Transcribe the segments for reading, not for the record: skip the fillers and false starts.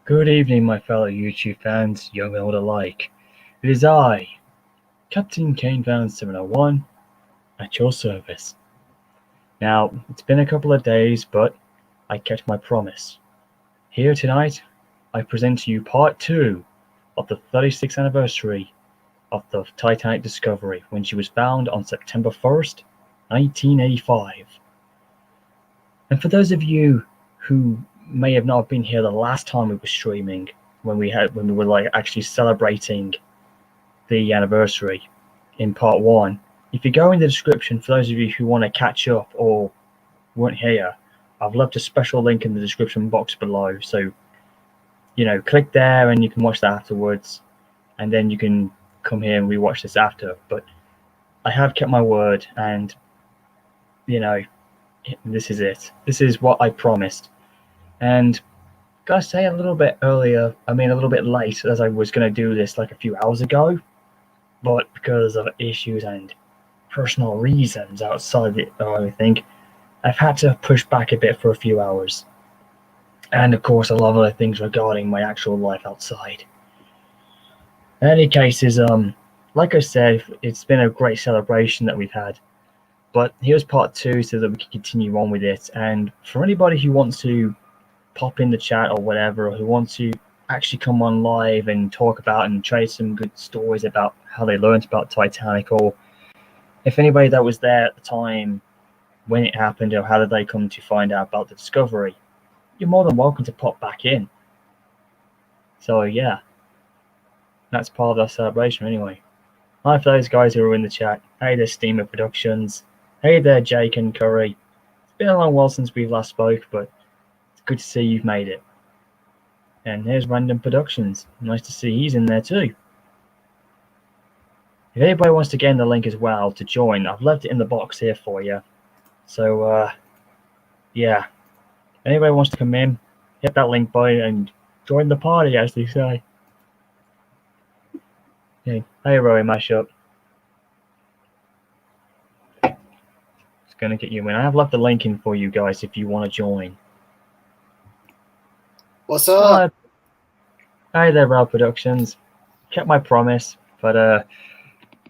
Good evening, my fellow YouTube fans, young and old alike. It is I, Captain Kane Van 701, at your service. Now, it's been a couple of days, but I kept my promise. Here tonight, I present to you part 2 of the 36th anniversary of the Titanic discovery when she was found on September 1st, 1985. And for those of you who may have not been here the last time we were streaming, when we were like actually celebrating the anniversary in part 1, if you go in the description, for those of you who want to catch up or weren't here, I've left a special link in the description box below, so click there and you can watch that afterwards, and then you can come here and rewatch this after. But I have kept my word, and this is it. This is what I promised. And gotta say, a little bit late, as I was going to do this like a few hours ago, but because of issues and personal reasons outside it or everything, I've had to push back a bit for a few hours. And of course, a lot of other things regarding my actual life outside. In any cases, like I said, it's been a great celebration that we've had. But here's part 2 so that we can continue on with it. And for anybody who wants to pop in the chat or whatever, or who wants to actually come on live and talk about and trade some good stories about how they learned about Titanic, or if anybody that was there at the time when it happened, or how did they come to find out about the discovery, you're more than welcome to pop back in. So yeah, that's part of our celebration anyway. Hi for those guys who are in the chat. Hey there, Steamer Productions. Hey there, Jake and Curry. It's been a long while since we last spoke, but it's good to see you've made it. And here's Random Productions. Nice to see he's in there too. If anybody wants to get in the link as well to join, I've left it in the box here for you. So, yeah. Anybody wants to come in, hit that link button and join the party, as they say. Hey, Roy Mashup. It's going to get you in. I have left the link in for you guys if you want to join. What's up? Hi there, Raw Productions. Kept my promise, but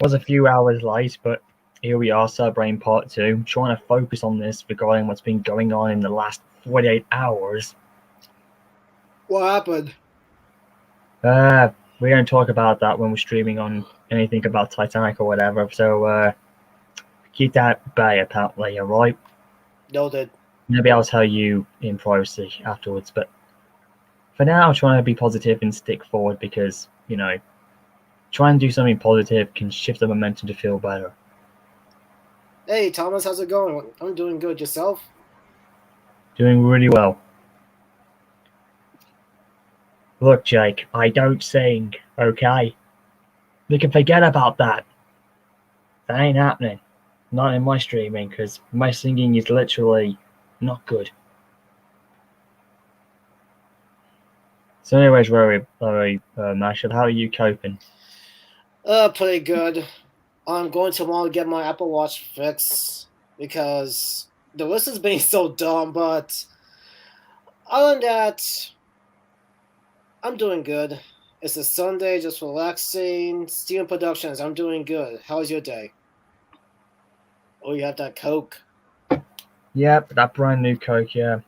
was a few hours late, but here we are celebrating part 2. I'm trying to focus on this regarding what's been going on in the last 48 hours. What happened? We don't talk about that when we're streaming on anything about Titanic or whatever, so keep that at bay, apparently, alright? Noted. Maybe I'll tell you in privacy afterwards, but for now, I'm trying to be positive and stick forward because, trying to do something positive can shift the momentum to feel better. Hey, Thomas, how's it going? I'm doing good. Yourself? Doing really well. Look, Jake, I don't sing, okay? We can forget about that. That ain't happening. Not in my streaming, because my singing is literally not good. So anyways, Rory Marshall, how are you coping? Pretty good. I'm going tomorrow to get my Apple Watch fixed because the list is being so dumb, but other than that, I'm doing good. It's a Sunday, just relaxing. Steam Productions, I'm doing good. How's your day? Oh, you have that Coke? Yep, that brand new Coke, yeah.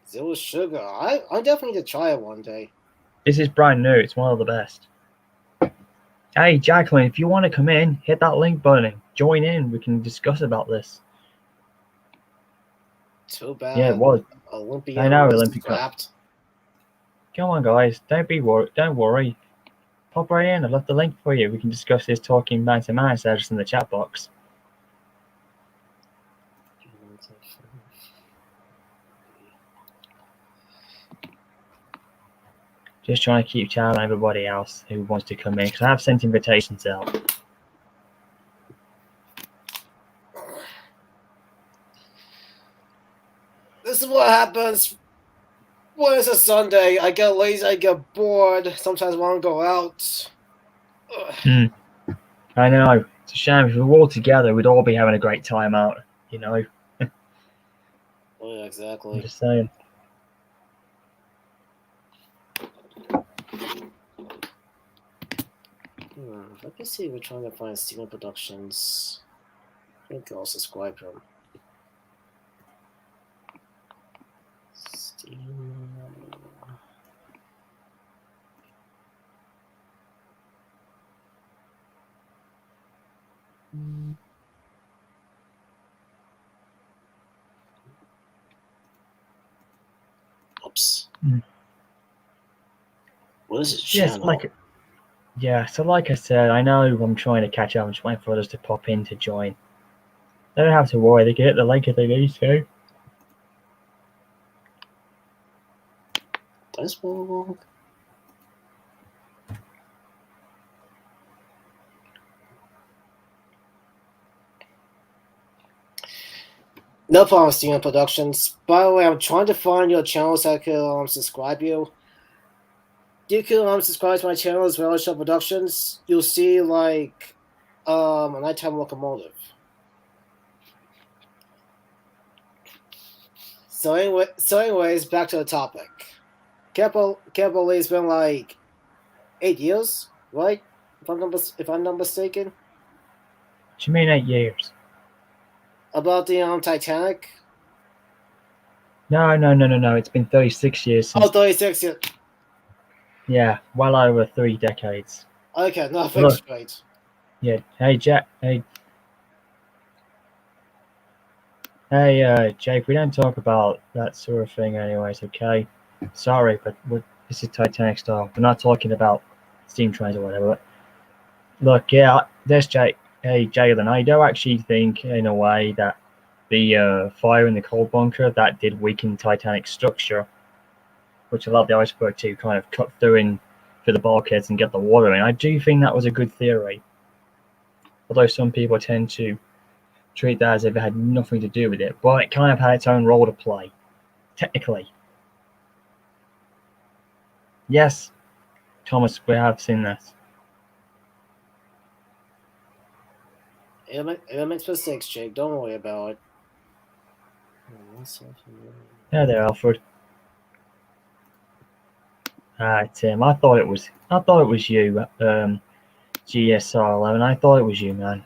Zero sugar. I definitely need to try it one day. This is brand new. It's one of the best. Hey, Jacqueline, if you want to come in, hit that link button. Join in. We can discuss about this. Too bad. Yeah, it was. Olympia I know, was Olympic scrapped. Come on, guys. Don't worry. Pop right in. I've left the link for you. We can discuss this talking man to man status in the chat box. Just trying to keep tab on everybody else who wants to come in, because I have sent invitations out. This is what happens when it's a Sunday. I get lazy, I get bored. Sometimes I want to go out. I know. It's a shame. If we were all together, we'd all be having a great time out, Oh, yeah, exactly. I'm just saying. Let me see. We're trying to find Steam Productions. I think I'll subscribe to them. Steam. Oops. What is his Yes, channel? so like I said, I know I'm trying to catch up. I'm just waiting for others to pop in to join. They don't have to worry. They can hit the link if they need to. Did I spell it wrong? No problem, Steam Productions. By the way, I'm trying to find your channel so I can subscribe you. You can subscribe to my channel as well as Show Productions. You'll see like a nighttime locomotive. Anyways, back to the topic. Capo's been like 8 years, right? If I'm not mistaken. What do you mean 8 years? About the Titanic. No. It's been 36 years since. Oh, 36 years. Yeah, well over 3 decades. Okay, no, Look, straight. yeah. Hey, Jack. Hey, Jake. We don't talk about that sort of thing, anyways. Okay. Sorry, but this is Titanic style. We're not talking about steam trains or whatever. But look, yeah, there's Jake. Hey, Jalen. I do actually think, in a way, that the fire in the coal bunker that did weaken Titanic's structure, which allowed the iceberg to kind of cut through in for the bulkheads and get the water in. I do think that was a good theory, although some people tend to treat that as if it had nothing to do with it, but it kind of had its own role to play, technically. Yes, Thomas, we have seen this. It makes mistakes, Jake. Don't worry about it. Yeah, there, Alfred. Tim. I thought it was you. GSR11. I thought it was you, man.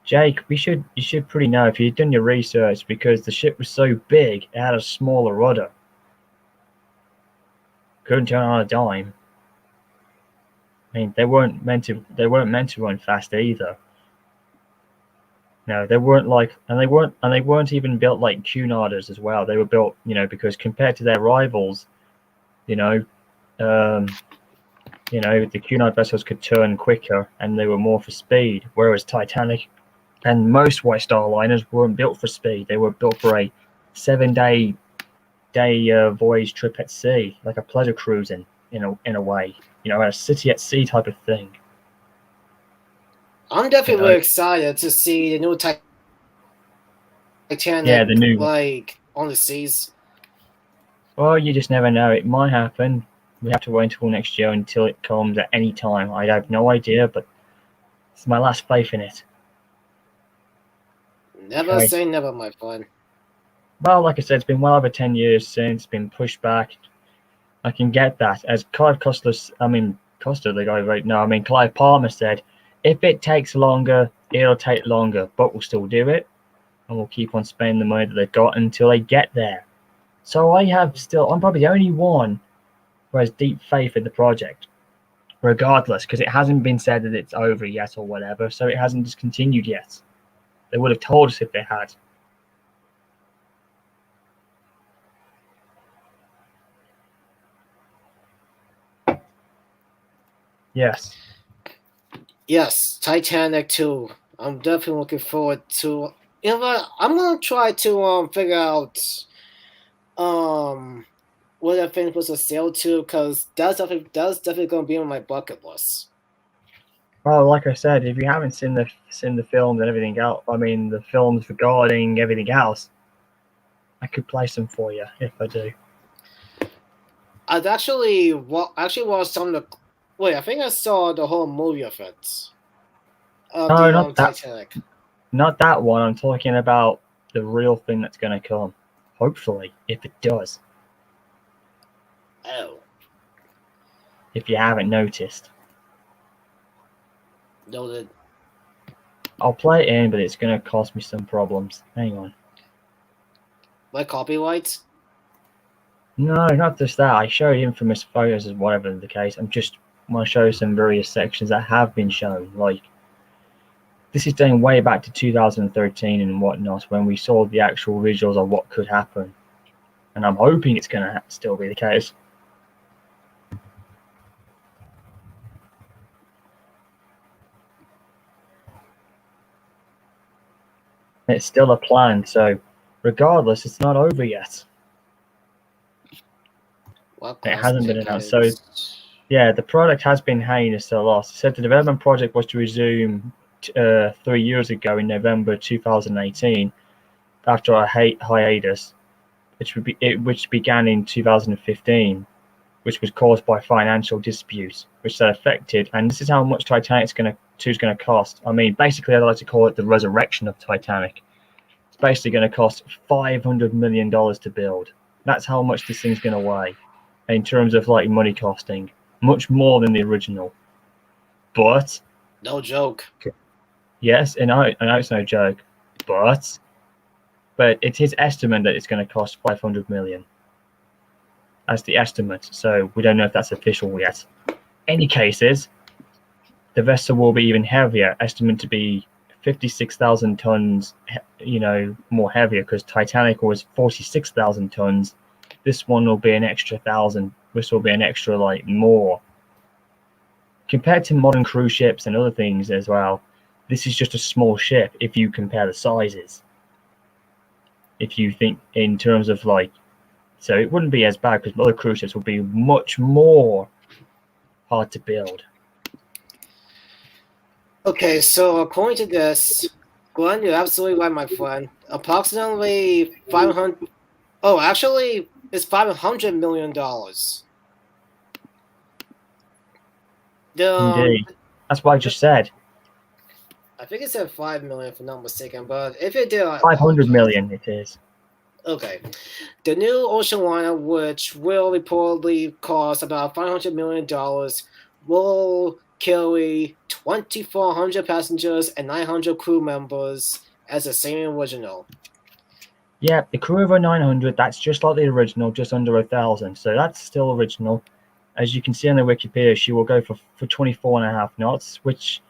Jake, you should pretty know if you'd done your research, because the ship was so big it had a smaller rudder. Couldn't turn on a dime. I mean, they weren't meant to run fast either. No, they weren't like, and they weren't even built like Cunarders as well. They were built, because compared to their rivals, you know, um, the Cunard vessels could turn quicker and they were more for speed, whereas Titanic and most White Star liners weren't built for speed. They were built for a 7-day voyage trip at sea, like a pleasure cruise in a way, a city at sea type of thing. I'm definitely really excited to see the new Titanic, yeah, the new like on the seas. Well, you just never know. It might happen. We have to wait until next year until it comes at any time. I have no idea, but it's my last faith in it. Never say never, my friend. Well, like I said, it's been well over 10 years since it's been pushed back. I can get that. As Clive Cussler, the guy right now, Clive Palmer said, if it takes longer, it'll take longer, but we'll still do it. And we'll keep on spending the money that they've got until they get there. So I'm probably the only one who has deep faith in the project, regardless, because it hasn't been said that it's over yet or whatever, so it hasn't discontinued yet. They would have told us if they had. Yes. Yes, Titanic 2. I'm definitely looking forward to. You know what? I'm gonna try to figure out what I think was a sail to, because that's definitely gonna be on my bucket list. Well, like I said, if you haven't seen the films and everything else, the films regarding everything else, I could play some for you if I do. I'd actually watched some of the. Wait, I think I saw the whole movie of it. No, not that. Titanic. Not that one. I'm talking about the real thing that's going to come. Hopefully, if it does. Oh, if you haven't noticed. noted. I'll play it in, but it's going to cost me some problems. Hang on. Like copyright? No, not just that. I showed infamous photos as whatever the case. I'm just want to show some various sections that have been shown. Like, this is dating way back to 2013 and whatnot, when we saw the actual visuals of what could happen. And I'm hoping it's going to still be the case. It's still a plan, so regardless, it's not over yet. What It class hasn't been announced. So, tickets? yeah, the product has been heinous a lot. It said the development project was to resume 3 years ago in November 2018 after a hiatus, which began in 2015, which was caused by financial disputes, which that affected. And this is how much Titanic's going to cost. I mean, basically, I'd like to call it the resurrection of Titanic. It's basically going to cost $500 million to build. That's how much this thing's going to weigh in terms of like money costing, much more than the original. But No joke. yes, and I know it's no joke, but it's his estimate that it's going to cost 500 million. That's the estimate, so we don't know if that's official yet. Any cases, the vessel will be even heavier, estimated to be 56,000 tons, more heavier, because Titanic was 46,000 tons. This one will be an extra 1,000. This will be an extra, like, more. Compared to modern cruise ships and other things as well, this is just a small ship if you compare the sizes. If you think in terms of, like, so it wouldn't be as bad, because other cruise ships would be much more hard to build. Okay, so according to this, Glenn, you're absolutely right, my friend. Approximately 500. Oh, actually, it's $500 million. Indeed. That's what I just said. I think it said 5 million, if I'm not mistaken, but if it did, I 500 apologize. million it is. Okay. The new ocean liner, which will reportedly cost about $500 million, will carry 2,400 passengers and 900 crew members as the same original. Yeah, the crew over 900, that's just like the original, just under 1,000. So that's still original. As you can see on the Wikipedia, she will go for 24.5 knots, which,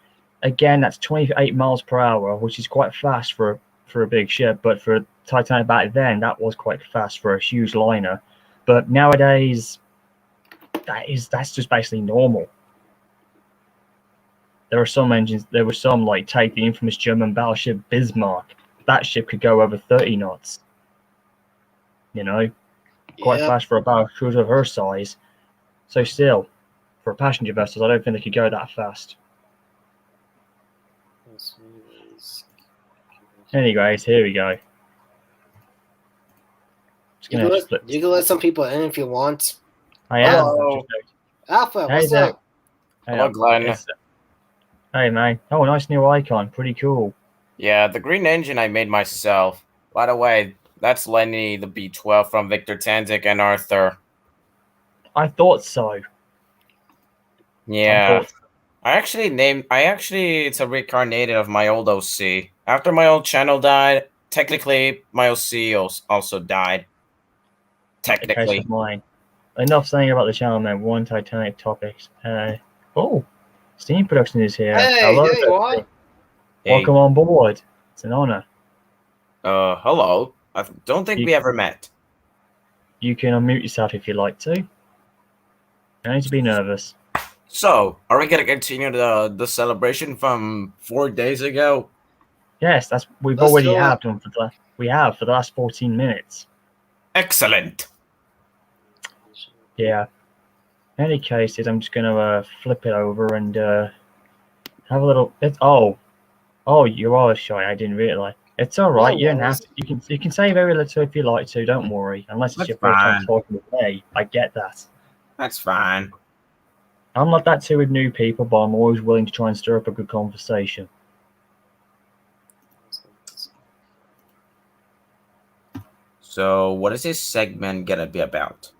again, that's 28 miles per hour, which is quite fast for a big ship. But for Titanic back then, that was quite fast for a huge liner. But nowadays, that's just basically normal. There were some engines, like, take the infamous German battleship Bismarck. That ship could go over 30 knots. Quite fast for a battle cruiser of her size. So still, for passenger vessels, I don't think they could go that fast. Anyways, here we go. You can let some people in if you want. I am. Hello. Alpha, Hey what's there. up? Hello, Glenn. Hey, man. Oh, nice new icon. Pretty cool. Yeah, the green engine I made myself. By the way, that's Lenny the B-12 from Victor Tanzik and Arthur. I thought so. Yeah. It's a reincarnated of my old OC. After my old channel died, technically my OC also died. Technically. A case of mine. Enough saying about the channel, man. One Titanic topics. Steam Production is here. Hey, hello. there you are. Hey. Welcome on board. It's an honor. Hello. I don't think we ever met. You can unmute yourself if you like to. No need to be nervous. So, are we gonna continue the celebration from 4 days ago? Yes, we have for the last 14 minutes. Excellent. Yeah. In any cases, I'm just gonna flip it over and have a little. You are shy. I didn't realize. It's all right. You don't have to. You can say very little if you like to. Don't worry. Unless it's your first time talking with me. I get that. That's fine. I'm not that too with new people, but I'm always willing to try and stir up a good conversation. So, what is this segment gonna be about?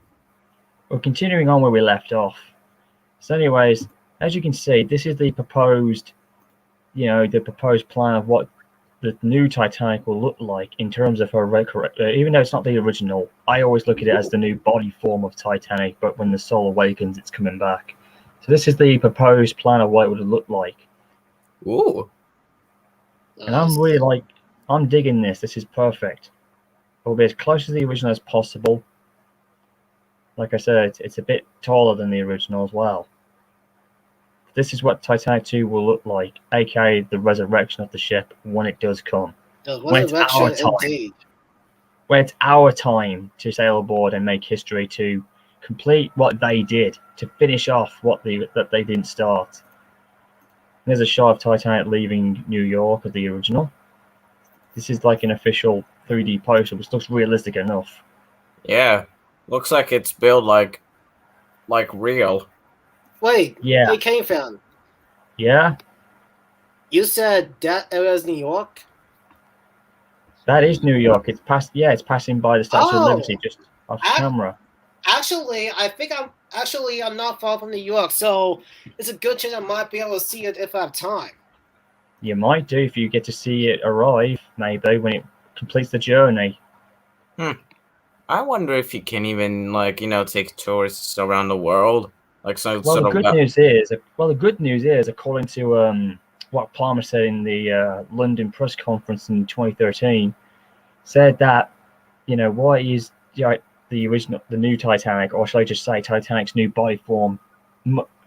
we're continuing on where we left off. So, anyways, as you can see, this is the proposed, the proposed plan of what the new Titanic will look like in terms of her record. Even though it's not the original, I always look at it as the new body form of Titanic. But when the soul awakens, it's coming back. So this is the proposed plan of what it would look like. Ooh. And I'm digging this. This is perfect. It will be as close to the original as possible. Like I said, it's a bit taller than the original as well. This is what Titanic 2 will look like, aka the resurrection of the ship when it does come. The When it's our resurrection, time. indeed. When it's our time to sail aboard and make history, to complete what they did, to finish off that they didn't start. There's a shot of Titanic leaving New York of the original. This is like an official 3D poster, which looks realistic enough. Yeah. Looks like it's built like real. Wait, Yeah. hey, Kane fan, Yeah, you said that area is New York? that is New York. It's passing by the Statue of Oh, Liberty just off camera. Actually, I'm not far from New York, so it's a good chance I might be able to see it if I have time. You might do if you get to see it arrive, maybe when it completes the journey. I wonder if you can even take tourists around the world. Like some Well, sort the of good news is, according to what Palmer said in the London press conference in 2013, said that why is the new Titanic, or shall I just say Titanic's new body form,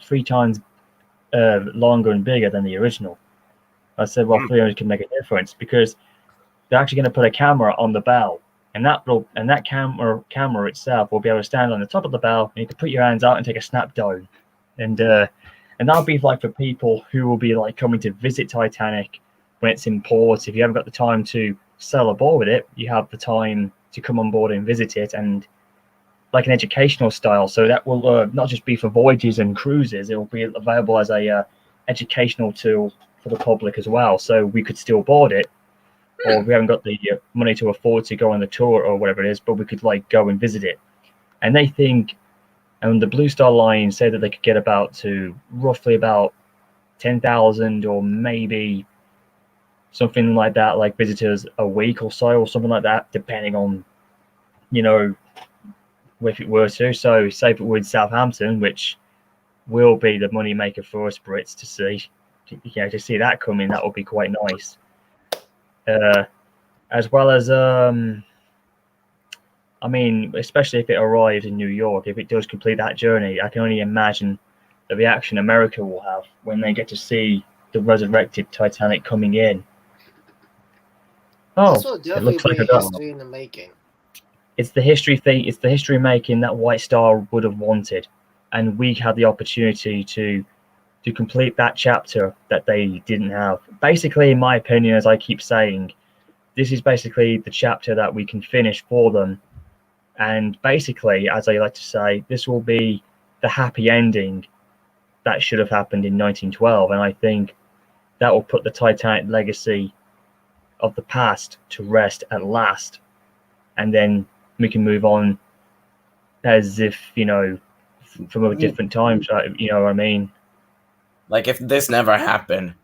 3 times longer and bigger than the original. I said, well, 300 can make a difference because they're actually going to put a camera on the bow, and that camera itself will be able to stand on the top of the bow, and you can put your hands out and take a snap down, and that'll be like for people who will be like coming to visit Titanic when it's in port. If you haven't got the time to sail aboard with it, you have the time to come on board and visit it, and like an educational style. So that will not just be for voyages and cruises; it will be available as a educational tool for the public as well. So we could still board it, or we haven't got the money to afford to go on the tour or whatever it is, but we could like go and visit it. And they think, and the Blue Star Line say that they could get roughly about 10,000 or maybe something like that, like visitors a week or so, or something like that, depending on, if it were to. So say if it were in Southampton, which will be the money maker for us Brits to see, to see that coming, that would be quite nice. As well as, especially if it arrives in New York, if it does complete that journey, I can only imagine the reaction America will have when they get to see the resurrected Titanic coming in. Oh, This will it definitely looks like be a history in the making. It's the history thing. It's the history making that White Star would have wanted, and we had the opportunity to complete that chapter that they didn't have. Basically, in my opinion, as I keep saying, this is basically the chapter that we can finish for them. And basically, as I like to say, this will be the happy ending that should have happened in 1912. And I think that will put the Titanic legacy of the past to rest at last. And then we can move on as if, from a different time. You know what I mean? Like if this never happened.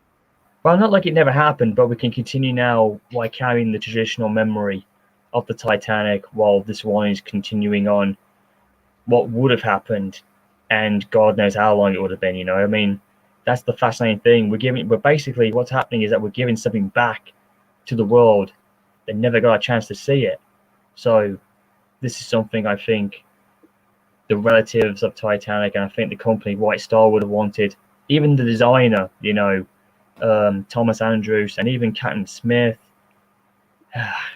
Well, not like it never happened, but we can continue now by carrying the traditional memory of the Titanic while this one is continuing on what would have happened, and God knows how long it would have been. I mean, that's the fascinating thing. But basically what's happening is that we're giving something back to the world that never got a chance to see it. So this is something I think the relatives of Titanic, and I think the company White Star would have wanted, even the designer, Thomas Andrews, and even Captain Smith.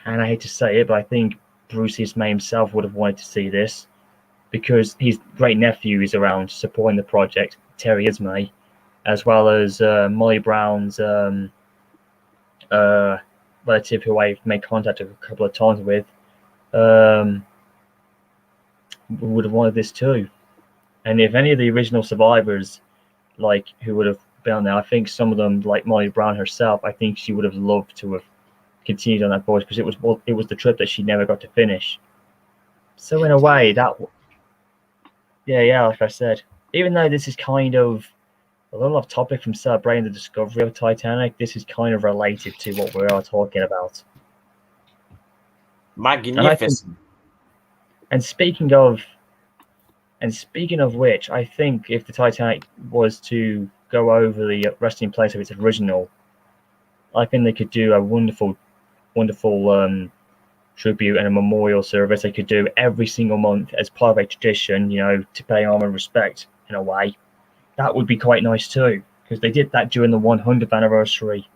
And I hate to say it, but I think Bruce Ismay himself would have wanted to see this because his great nephew is around supporting the project, Terry Ismay, as well as Molly Brown's relative, who I've made contact with a couple of times with, would have wanted this too. And if any of the original survivors, who would have been on there, I think some of them, like Molly Brown herself, I think she would have loved to have continued on that voyage because it was the trip that she never got to finish. So in a way, yeah, like I said, even though this is kind of a little off topic from celebrating the discovery of Titanic, this is kind of related to what we are talking about. And I think, Magnificent. and speaking of which, I think if the Titanic was to go over the resting place of its original, I think they could do a wonderful tribute and a memorial service they could do every single month as part of a tradition, to pay honor and respect in a way. That would be quite nice too, because they did that during the 100th anniversary,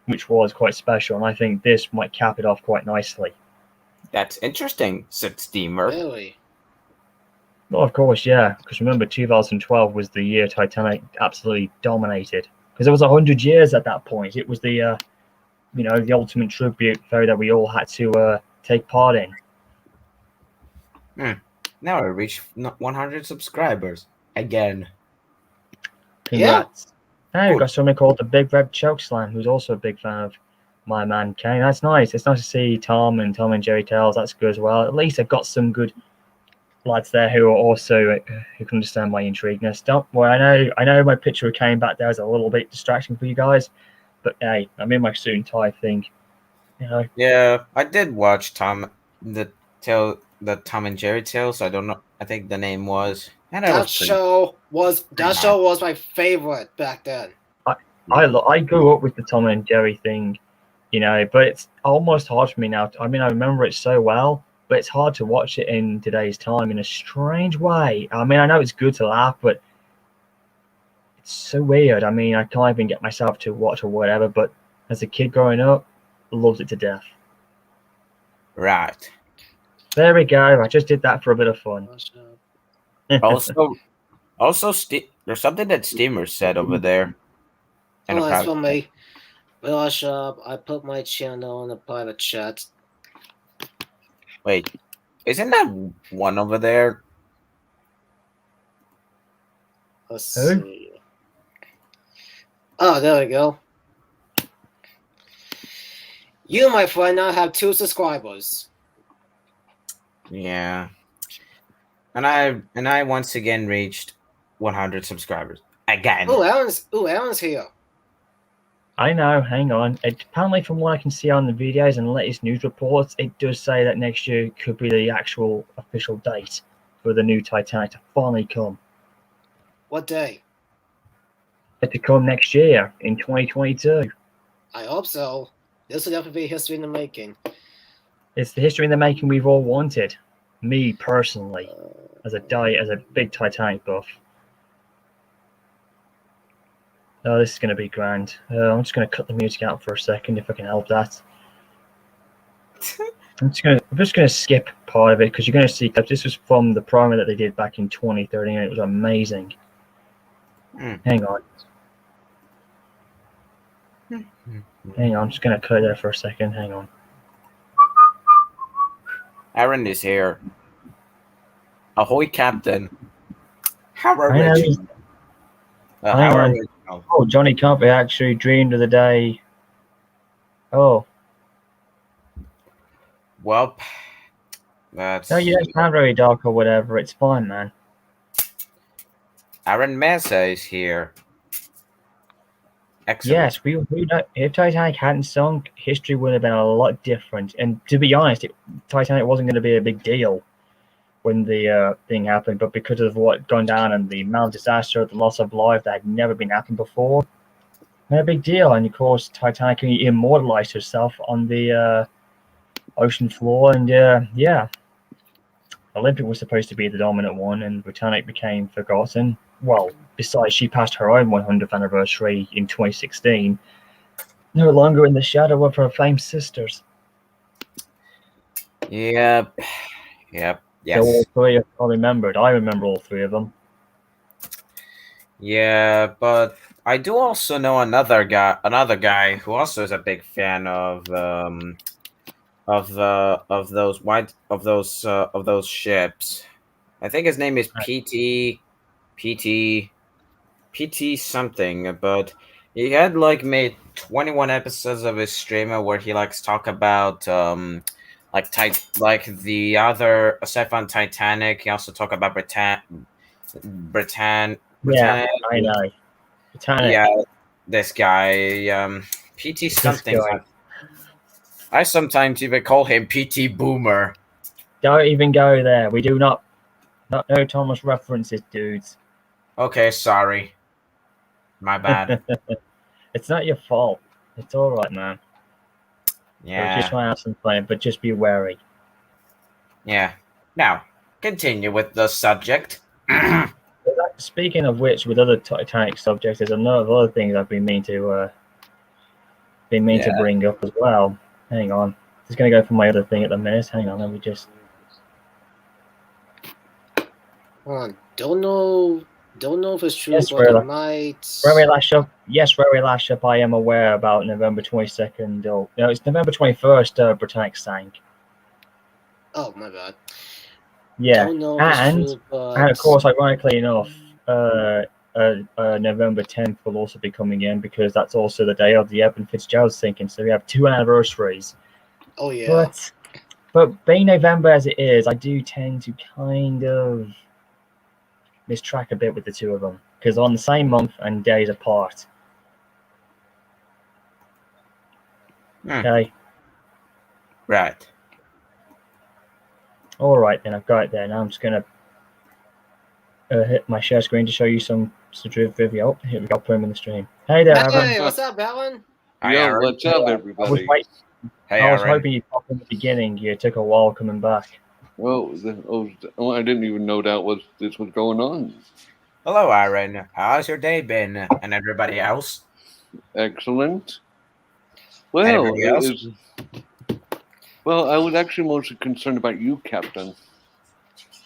which was quite special, and I think this might cap it off quite nicely. That's interesting, said Steamer. Really? Well, of course, yeah, because remember, 2012 was the year Titanic absolutely dominated, because it was 100 years at that point. It was the ultimate tribute though that we all had to take part in. Now I reached 100 subscribers again. Congrats. Yeah. Hey, we've got someone called the Big Red Chokeslam, who's also a big fan of my man Kane. That's nice. It's nice to see Tom and Jerry Tales. That's good as well. At least I've got some good lads there who are also who can understand my intrigueness. Don't worry. I know my picture of Kane back there is a little bit distracting for you guys, but hey, I'm in my suit and tie thing. Yeah, I did watch the Tom and Jerry Tales. I don't know. I think the name was, and it was That pretty. show was my favorite back then. I grew up with the Tom and Jerry thing, but it's almost hard for me now. I mean, I remember it so well, but it's hard to watch it in today's time in a strange way. I mean, I know it's good to laugh, but it's so weird. I mean, I can't even get myself to watch or whatever, but as a kid growing up, loved it to death. Right. There we go. I just did that for a bit of fun. Also, there's something that Steamer said over there. Oh, that's for me. Village Shop, I put my channel in the private chat. Wait, isn't that one over there? Let's see. Oh, there we go. You, my friend, now have 2 subscribers. Yeah. And I once again reached 100 subscribers. Again. Aaron's here. I know, hang on. Apparently, from what I can see on the videos and latest news reports, it does say that next year could be the actual official date for the new Titanic to finally come. What day? To come next year in 2022. I hope so. This will definitely be history in the making. It's the history in the making we've all wanted. Me personally, as a big Titanic buff. Oh, this is going to be grand. I'm just going to cut the music out for a second if I can help that. I'm just going to skip part of it because you're going to see clips. This was from the promo that they did back in 2013 and it was amazing. Hang on. Hang on, I'm just going to cut it there for a second. Hang on. Aaron is here. Ahoy, Captain. How original. How original. Oh, Johnny Compy actually dreamed of the day. Oh. Well, that's... No, you don't sound very dark or whatever. It's fine, man. Aaron Mesa is here. Excellent. Yes, we know if Titanic hadn't sunk, history would have been a lot different. And to be honest, Titanic wasn't going to be a big deal when the thing happened, but because of what gone down and the amount of disaster, the loss of life that had never been happened before, a big deal. And of course, Titanic immortalized herself on the ocean floor, and Olympic was supposed to be the dominant one, and Britannic became forgotten. Well, besides, she passed her own 100th anniversary in 2016, no longer in the shadow of her famed sisters. Yep. Yes. So all three are remembered. I remember all 3 of them. Yeah, but I do also know another guy who also is a big fan of those ships. I think his name is PT something, but he had made 21 episodes of his streamer where he talk about like the other aside from Titanic, he also talk about Yeah, Britannic. I know. Britannic. Yeah, this guy, PT This something. guy. I sometimes even call him PT Boomer. Don't even go there. We do not know Thomas references, dudes. Okay, sorry. My bad. It's not your fault. It's all right, man. So just Yeah. try and have some fun, but just be wary. Yeah. Now, continue with the subject. Speaking of which, with other Titanic subjects, there's a lot of other things I've been meaning to bring up as well. Hang on, just gonna go for my other thing at the minute. Hang on, let me just. Don't know if it's true, Yes, but really. it might. Very last up. Yes, very last up. I am aware about November 22nd. Or no, it's November 21st. Britannic sank. Oh, my bad. Yeah, Don't know if it's true, but... and of course, ironically enough, November 10th will also be coming in because that's also the day of the Eben Fitzgerald sinking. So we have 2 anniversaries. Oh yeah. But being November as it is, I do tend to kind of mistrack a bit with the two of them because on the same month and days apart. Okay. Right. All right, then I've got it there. Now I'm just gonna hit my share screen to show you some sort of video. Oh, here we go. Put him in the stream. Hey there, Aaron. Hey, what's up, Alan? Yo, what's up, everybody? I was hoping you'd pop in the beginning. You took a while coming back. Oh, I didn't even know this was going on. Hello, Aaron. How's your day been? And everybody else? Excellent. Well, Anybody else? Well, I was actually mostly concerned about you, Captain.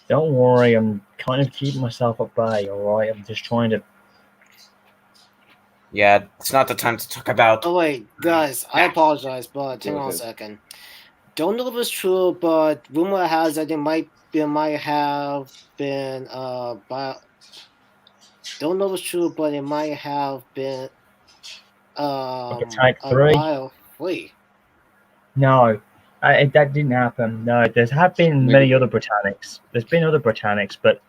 Don't worry, I'm kind of keeping myself at bay, alright? I'm just trying to... Yeah, it's not the time to talk about... Oh wait, guys, I apologize, but hang on a second. Don't know if it's true, but rumor has that it might have been don't know if it's true, but it might have been Type 3? Wait. No, that didn't happen. No, there have been many other Britannics. There's been other Britannics, but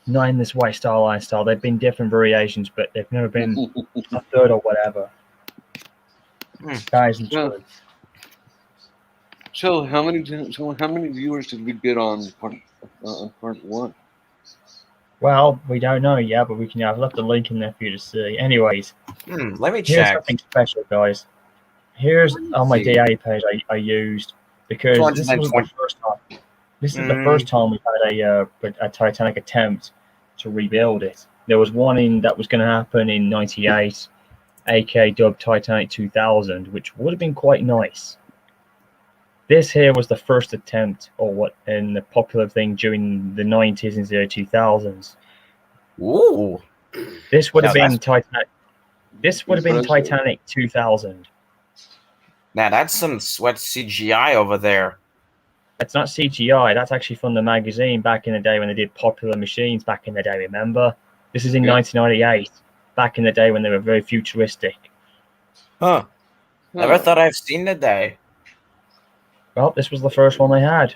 not in this white Star Line style. They've been different variations, but they've never been a third or whatever. That isn't true. So how many viewers did we get on part 1? Well, we don't know yet, but I've left a link in there for you to see. Anyways, let me here's check. something special, guys. Here's on my DA page I used because this was the first time. This is the first time we've had a Titanic attempt to rebuild it. There was one that was going to happen in '98, aka dubbed Titanic 2000, which would have been quite nice. This here was the first attempt, in the popular thing during the '90s and the 2000s. Ooh, this would have been Titanic. This would have been Titanic 2000. Now that's some sweat CGI over there. It's not CGI. That's actually from the magazine back in the day when they did Popular Machines back in the day. Remember, this is in 1998, back in the day when they were very futuristic. Huh? Never thought I've seen the day. Well, this was the first one they had.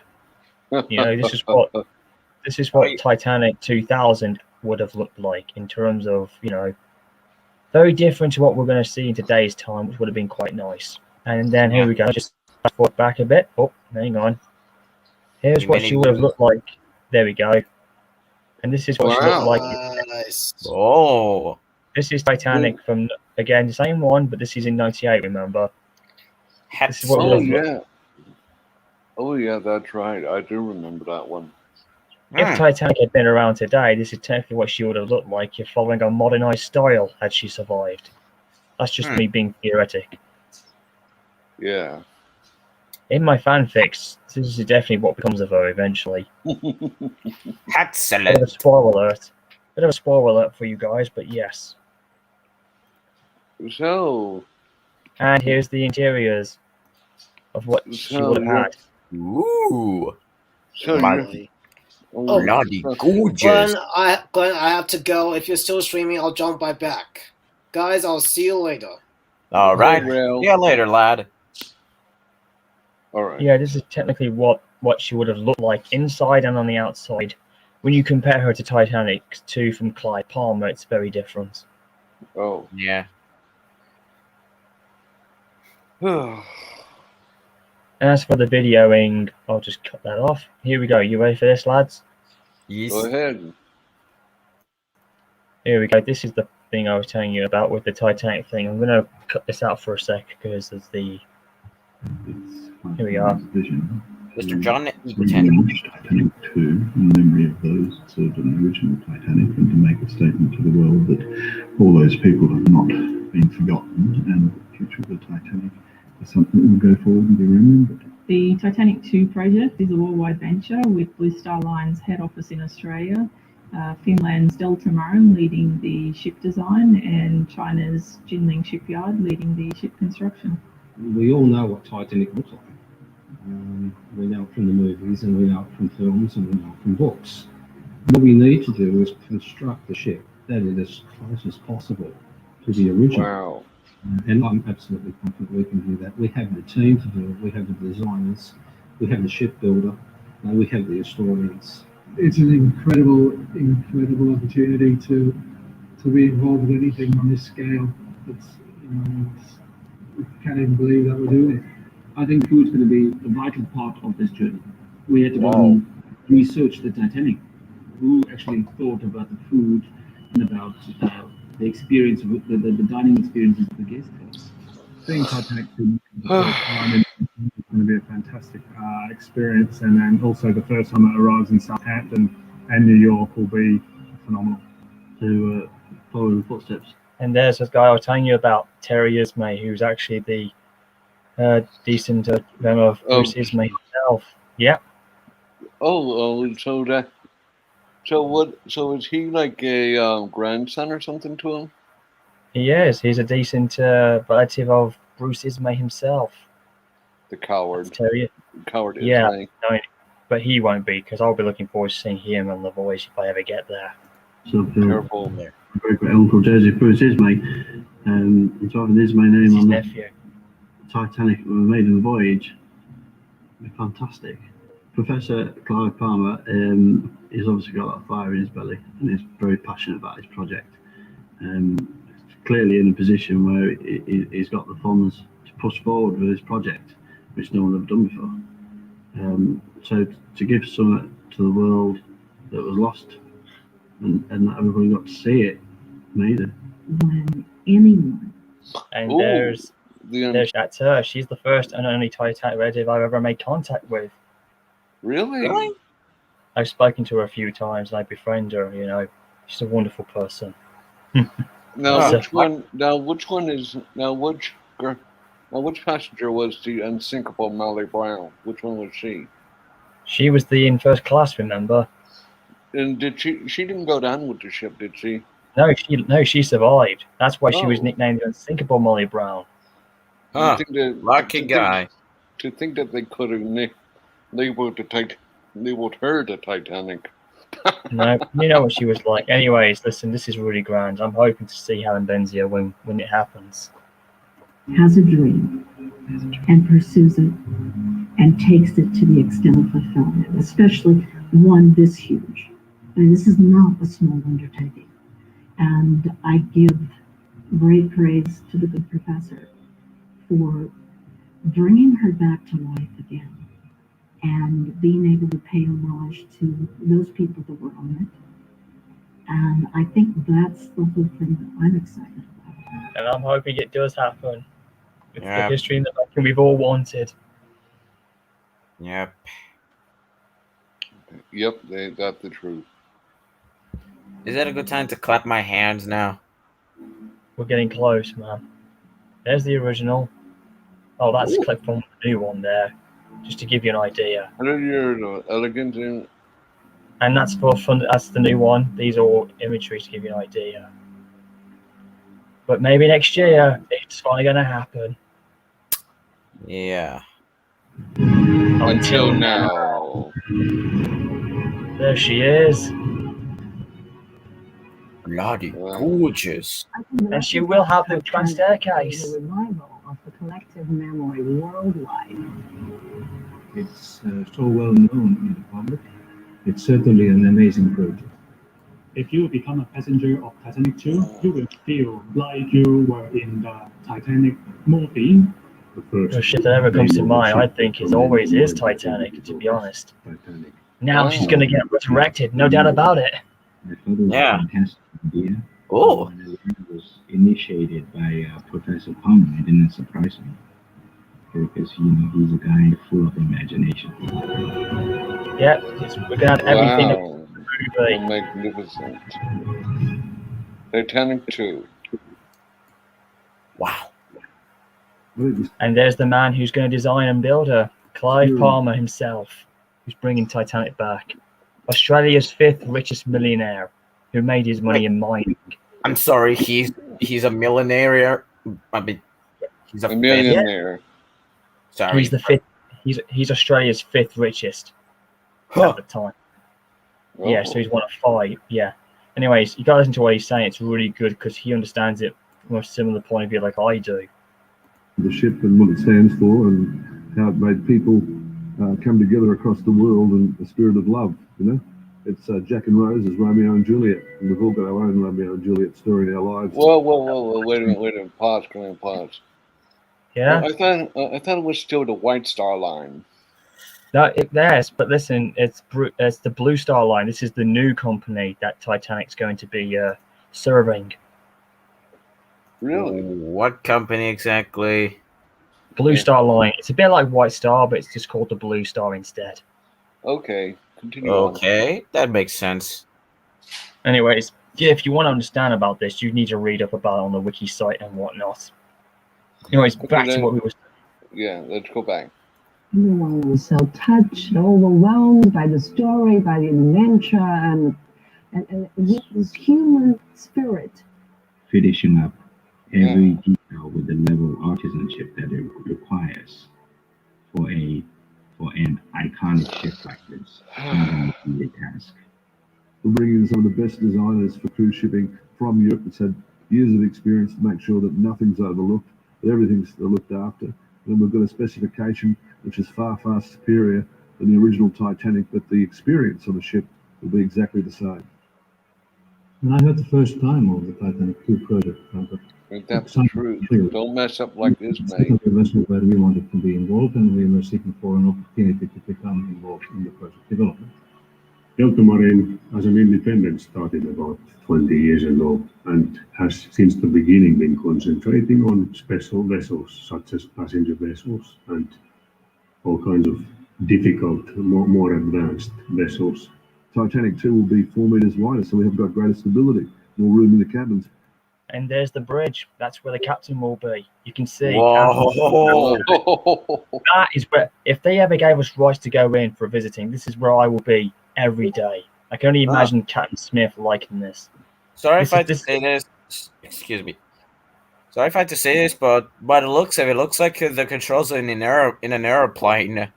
You know, this is what Titanic 2000 would have looked like in terms of, you know, very different to what we're going to see in today's time, which would have been quite nice. And then here we go. Just fast forward back a bit. Oh, hang on. Here's what she would have looked like. There we go. And this is what she looked like. Nice. Oh. This is Titanic from, again, the same one, but this is in '98, remember? This is what Oh, yeah, that's right. I do remember that one. If Titanic had been around today, this is technically what she would have looked like if following a modernized style had she survived. That's just me being theoretic. Yeah. In my fanfics, this is definitely what becomes of her eventually. Excellent. Bit of a spoiler alert. Bit of a spoiler alert for you guys, but yes. So. And here's the interiors of what she would have had. Ooh. So bloody gorgeous. Glenn, I have to go. If you're still streaming, I'll jump right back. Guys, I'll see you later. All right. See you later, lad. All right. Yeah, this is technically what she would have looked like inside and on the outside. When you compare her to Titanic 2 from Clive Palmer, it's very different. Oh. Yeah. And as for the videoing, I'll just cut that off. Here we go. You ready for this, lads? Yes. Go ahead. Here we go. This is the thing I was telling you about with the Titanic thing. I'm going to cut this out for a sec because there's the... Here we are. Mr. John Relaunch Titanic 2 in memory of those that served on the original Titanic, and to make a statement to the world that all those people have not been forgotten, and the future of the Titanic is something that will go forward and be remembered. The Titanic 2 project is a worldwide venture with Blue Star Line's head office in Australia, Finland's Delta Marin leading the ship design, and China's Jinling Shipyard leading the ship construction. We all know what Titanic looks like. We know it from the movies, and we know it from films, and we know it from books. What we need to do is construct the ship that is as close as possible to the original. Wow. And I'm absolutely confident we can do that. We have the team to do it. We have the designers. We have the shipbuilder. And we have the historians. It's an incredible opportunity to be involved with anything on this scale. It's, I can't even believe that we're doing it. I think food's going to be a vital part of this journey. We had to go and research the Titanic. Who actually thought about the food and about the experience of the dining experiences of the guests? Seeing Titanic for the first time is going to be a fantastic experience, and then also the first time it arrives in Southampton and New York will be phenomenal. To follow in the footsteps. And there's this guy I was telling you about, Terry Ismay, who's actually the decent member of Bruce Ismay himself. Yeah. So is he like a grandson or something to him? He is. He's a decent relative of Bruce Ismay himself. The coward. Terry. Coward Yeah, Ismay. no, but he won't be, because I'll be looking forward to seeing him on the Voyage if I ever get there. So Careful there. Very great uncle Jersey Bruce Ismay, and to have an Ismay name His on nephew. the Titanic that were made in the Voyage, be fantastic. Professor Clive Palmer, he's obviously got that fire in his belly, and he's very passionate about his project. Clearly in a position where he's got the funds to push forward with his project, which no one's ever done before. So to give something to the world that was lost, and not everybody got to see it, amazing. When anyone. And Ooh, there's that's her. She's the first and only Titanic relative I've ever made contact with. Really? I've spoken to her a few times and I befriend her, you know. She's a wonderful person. Now, So- which passenger was the unsinkable Molly Brown? Which one was she? She was in first class, remember? And did she didn't go down with the ship, did she? No, she survived. That's why she was Oh. nicknamed Unsinkable Molly Brown. Huh. You think that- Lucky guy. To think that they could have labeled her the Titanic. No, you know what she was like. Anyways, listen, this is really grand. I'm hoping to see Helen Benzia when it happens. Has a dream and pursues it and takes it to the extent of fulfillment, especially one this huge. I mean, this is not a small undertaking. And I give great praise to the good professor for bringing her back to life again and being able to pay homage to those people that were on it. And I think that's the whole thing that I'm excited about. And I'm hoping it does happen. It's Yeah. the history in the making we've all wanted. Yep. Yep, they got the truth. Is it a good time to clap my hands now? We're getting close, man. There's the original. Oh, that's Ooh. clipped from the new one there, just to give you an idea. And then you're elegant and And that's for fun. That's the new one. These are all imagery to give you an idea. But maybe next year it's finally going to happen. Yeah. until now. There she is. Bloody gorgeous. And she will have the grand staircase. The revival of the collective memory worldwide. It's so well known in the public. It's certainly an amazing project. If you become a passenger of Titanic 2, you will feel like you were in the Titanic movie. The ship that ever comes to mind, I think, always is Titanic, to be honest. Titanic. Now she's going to get resurrected, no doubt about it. I thought it was Yeah. a fantastic idea. Oh. When it was initiated by Professor Palmer, it didn't surprise me. Because, he's a guy full of imagination. Yep, we're going to have everything. Wow. Oh, magnificent. Titanic 2. Wow. And there's the man who's going to design and build her, Clive Palmer himself, who's bringing Titanic back. Australia's 5th richest millionaire, who made his money in mining. I'm sorry, he's a millionaire. I mean, he's a millionaire. Sorry. He's the 5th. He's Australia's 5th richest at the time. Oh. Yeah, so he's one of 5. Yeah. Anyways, you got to listen to what he's saying. It's really good because he understands it from a similar point of view, like I do. The ship and what it stands for, and how it made people come together across the world in the spirit of love. It's Jack and Rose as Romeo and Juliet, and we've all got our own Romeo and Juliet story in our lives. Whoa! Wait a minute! Pause! Come on, pause. Yeah. I thought it was still the White Star Line. No, yes, but listen, it's the Blue Star Line. This is the new company that Titanic's going to be serving. Really? What company exactly? Blue Star Line. It's a bit like White Star, but it's just called the Blue Star instead. Okay, continue. Okay, that makes sense. Anyways, yeah, if you want to understand about this, you need to read up about it on the wiki site and whatnot. Anyways, back to what we were saying. Yeah, let's go back. Everyone was so touched, overwhelmed by the story, by the adventure, and this human spirit. Finishing up every detail with the level of artisanship that it requires for an iconic ship like this. The task. We're bringing in some of the best designers for cruise shipping from Europe that's had years of experience to make sure that nothing's overlooked, that everything's looked after. And we've got a specification which is far, far superior than the original Titanic, but the experience on the ship will be exactly the same. And I heard the first time of the Titanic 2 project. That's the truth. Don't mess up like this, mate. A vessel where we wanted to be involved, and we were seeking for an opportunity to become involved in the project development. Marine as an independent started about 20 years ago and has since the beginning been concentrating on special vessels such as passenger vessels and all kinds of difficult, more advanced vessels. Titanic 2 will be 4 meters wider, so we have got greater stability, more room in the cabins. And there's the bridge. That's where the captain will be. You can see. Whoa. That is where, if they ever gave us rights to go in for visiting, this is where I will be every day. I can only imagine Captain Smith liking this. Sorry if I had to say this. Excuse me. Sorry if I had to say this, but by the looks of it, looks like the controls are in an aeroplane.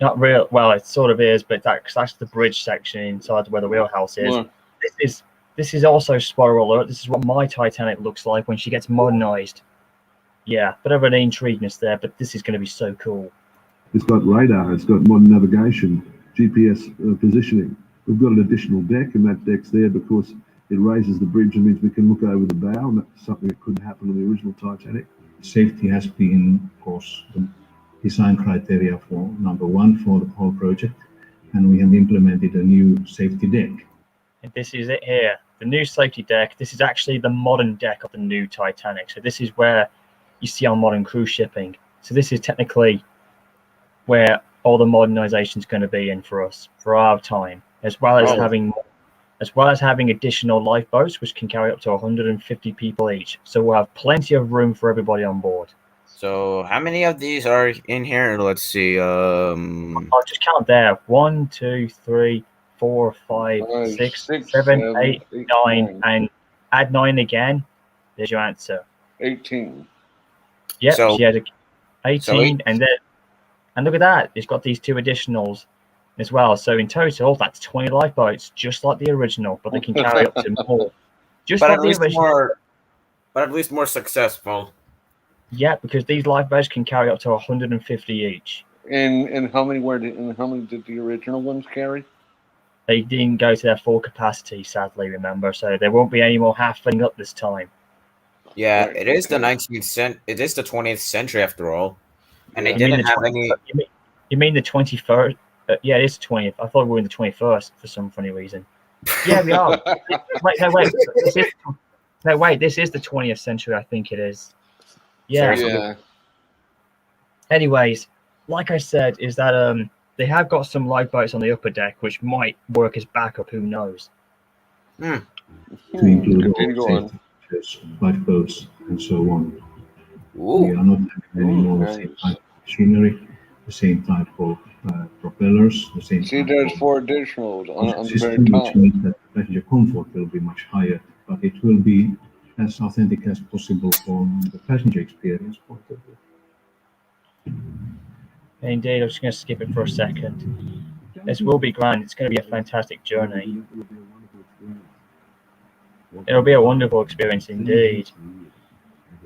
Not real. Well, it sort of is, but that's the bridge section inside where the wheelhouse is. What? This is also, spoiler alert, this is what my Titanic looks like when she gets modernized. Yeah, bit of an intrigueness there, but this is going to be so cool. It's got radar, it's got modern navigation, GPS positioning. We've got an additional deck, and that deck's there because it raises the bridge and means we can look over the bow, and that's something that couldn't happen on the original Titanic. Safety has been, of course, the design criteria for number one for the whole project, and we have implemented a new safety deck. And this is it here, the new safety deck. This is actually the modern deck of the new Titanic. So this is where you see on modern cruise shipping. So this is technically where all the modernization is going to be in for us, for our time, as well as having additional lifeboats, which can carry up to 150 people each. So we'll have plenty of room for everybody on board. So how many of these are in here? Let's see. I'll just count there. 1, 2, 3, 4, 5, 6, 7, 8, 9, and add 9 again. There's your answer. 18. Yep, So- she had 18, so and look at that. It's got these 2 additionals as well. So in total, that's 20 lifeboats, just like the original, but they can carry up to more. Just but like at the least original. more successful. Yeah, because these lifeboats can carry up to 150 each. And how many did the original ones carry? They didn't go to their full capacity, sadly. Remember, so there won't be any more half filling up this time. Yeah, Right, it is the okay. 19th it is the 20th century after all, and Yeah. they didn't have You mean the 21st? Yeah, it is the 20th. I thought we were in the 21st for some funny reason. Yeah, we are. Wait. This is the 20th century. I think it is. Yeah. Yeah. Anyways, like I said, is that they have got some lifeboats on the upper deck, which might work as backup. Who knows? To include Continue all on. safety features, lifeboats, and so on. Ooh. We are not having any more the same Nice. type of machinery, the same type of propellers, the same See, type there's of 4 additionals on the very system, top. which means that passenger comfort will be much higher, but it will be as authentic as possible from the passenger experience point of view. Indeed, I'm just going to skip it for a second. This will be grand. It's going to be a fantastic journey. It'll be a wonderful experience indeed.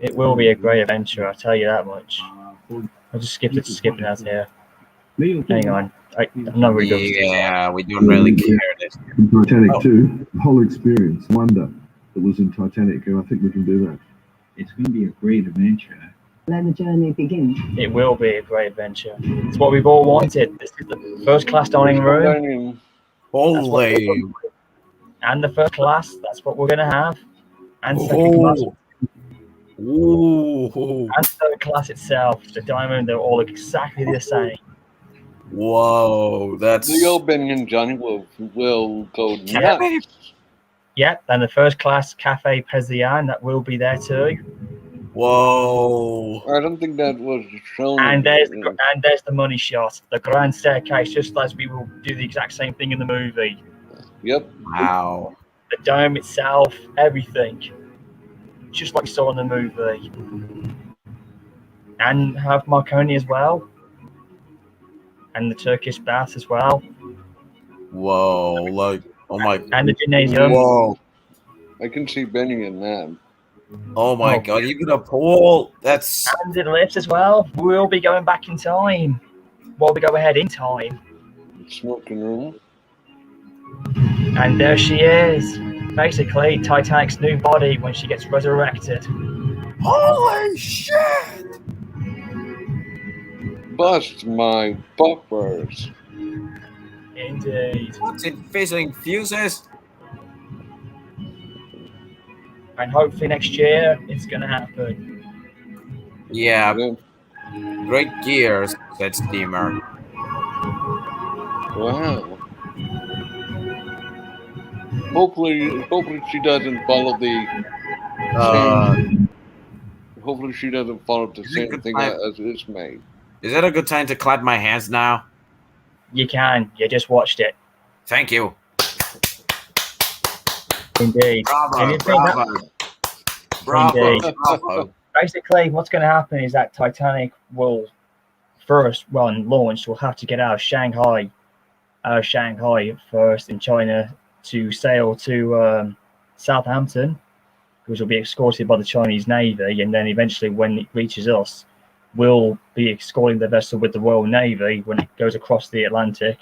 It will be a great adventure, I'll tell you that much. I'll just skip it out here. Hang on. I'm not really good with Yeah, we don't really care. In Titanic 2, the whole experience, wonder that was in Titanic, and I think we can do that. It's going to be a great adventure. Let the journey begin. It will be a great adventure. It's what we've all wanted. This is the first class dining room. Holy. And the first class, that's what we're going to have. And second class. Ooh. And third class itself. The diamond, they'll all look exactly the same. Whoa, that's... The old Ben and Johnny will go nuts. Yep, and the first class Cafe Pezian, that will be there too. Whoa. I don't think that was shown. And there's the money shot, the grand staircase, just as we will do the exact same thing in the movie. Yep. Wow. The dome itself, everything. Just like we saw in the movie. And have Marconi as well. And the Turkish bath as well. Whoa, like, oh my... And the gymnasium. Whoa. I can see Benny in that. Oh my god, you got a pool? That's... And the lifts as well. We'll be going back in time. Well, we go ahead in time. Smoking room. And there she is. Basically, Titanic's new body when she gets resurrected. Holy shit! Bust my bumpers. Indeed. What's in fizzing fuses? And hopefully next year it's going to happen. Yeah. Great gears, said Steamer. Wow. Hopefully she doesn't follow the same. Hopefully she doesn't follow the same thing as it's made. Is it a good time to clap my hands now? You can. You just watched it. Thank you. Indeed. Bravo. Basically, what's going to happen is that Titanic will first launch. Will have to get out of Shanghai first in China to sail to Southampton, which will be escorted by the Chinese Navy, and then eventually, when it reaches us, we'll be escorting the vessel with the Royal Navy when it goes across the Atlantic,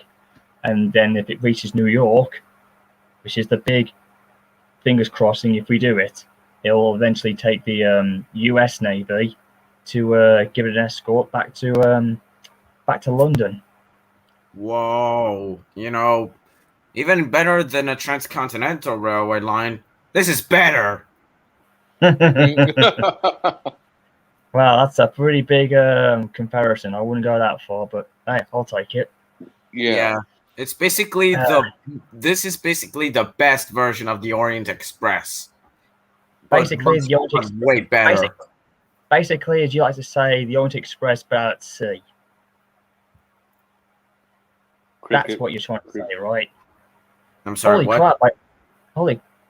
and then if it reaches New York, which is the big fingers crossing if we do it, it will eventually take the US Navy to give it an escort back to London. Whoa, even better than a transcontinental railway line. This is better. Well, that's a pretty big comparison. I wouldn't go that far, but hey, I'll take it. Yeah. It's basically this is basically the best version of the Orient Express. Basically, the Orient Express way better. Basically, as you like to say, the Orient Express but at sea. That's what you're trying to say, right? I'm sorry, what? Crap,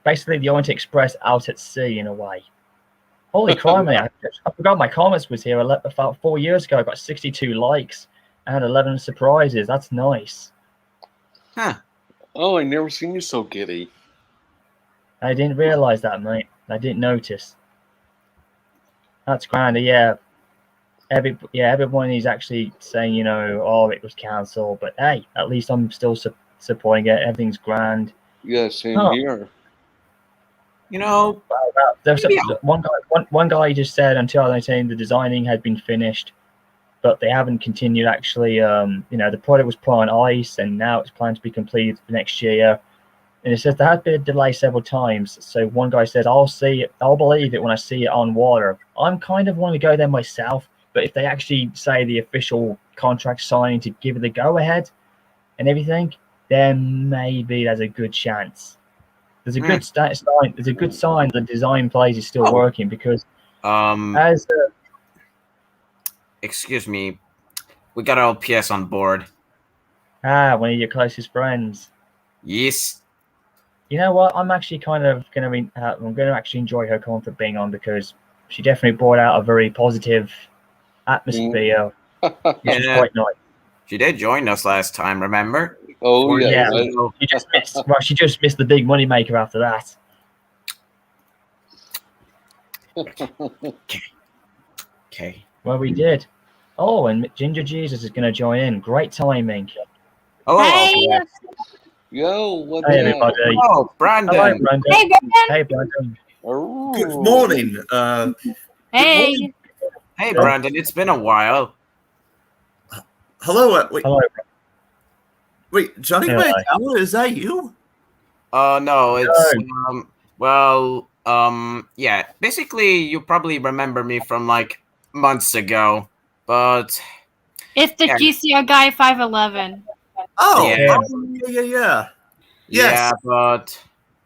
basically the Orient Express out at sea in a way. Holy crap, man. I forgot my comments was here about 4 years ago. I got 62 likes and 11 surprises. That's nice. Huh. Oh, I never seen you so giddy. I didn't realize that, mate. I didn't notice. That's grand, yeah. everyone is actually saying, you know, oh, it was cancelled, but hey, at least I'm still supporting it. Everything's grand. Yeah, same Oh. here. You know, there's one guy just said in 2019 the designing had been finished, but they haven't continued. Actually, you know, the product was put on ice, and now it's planned to be completed for next year. And it says there has been a delay several times. So one guy says, I'll believe it when I see it on water. I'm kind of want to go there myself, but if they actually say the official contract signing to give it the go-ahead and everything, then maybe there's a good chance. There's a good sign. There's a good sign the design phase is still working because excuse me, we got LPS on board. One of your closest friends. Yes. You know what? I'm actually kind of going to actually enjoy her coming for being on because she definitely brought out a very positive atmosphere, which is quite nice. She did join us last time, remember? Oh yeah. She just missed the big money maker after that. Okay. Well, we did. Oh, and Ginger Jesus is going to join in. Great timing. Oh, hey. Okay. Yo, what Hey, everybody. Oh, Brandon. Hello, Brandon. Hey, Brandon. Hey, Brandon. Good morning. Hey. Good morning. Hey, Brandon. It's been a while. Hello. Wait. Hello. Wait, Johnny Mantel, is that you? No, it's yeah. Basically, you probably remember me from like months ago, but it's the GCR guy 511. Oh, yeah. Yeah. Yes. Yeah,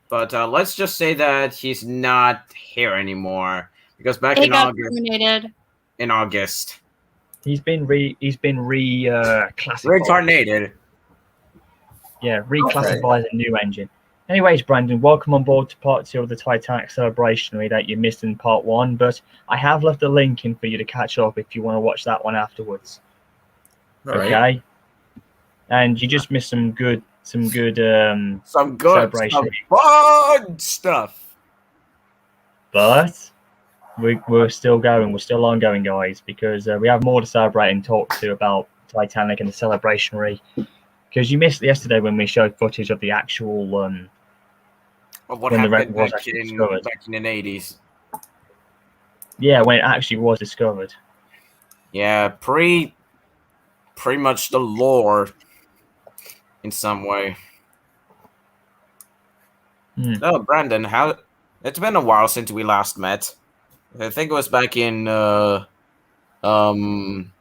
but let's just say that he's not here anymore because back in August, he's been reclassified. Reincarnated. Yeah, reclassified as a new engine. Anyways, Brandon, welcome on board to part 2 of the Titanic celebration that you missed in part 1. But I have left a link in for you to catch up if you want to watch that one afterwards. All right. Okay. And you just missed some good celebration. Some fun stuff. But we're still going. We're still ongoing, guys, because we have more to celebrate and talk to about Titanic and the celebrationary. Because you missed yesterday when we showed footage of the actual what when the happened wreck was back in the 80s. Yeah, when it actually was discovered. Yeah, pretty much the lore in some way. Oh, Brandon, it's been a while since we last met. I think it was back in I don't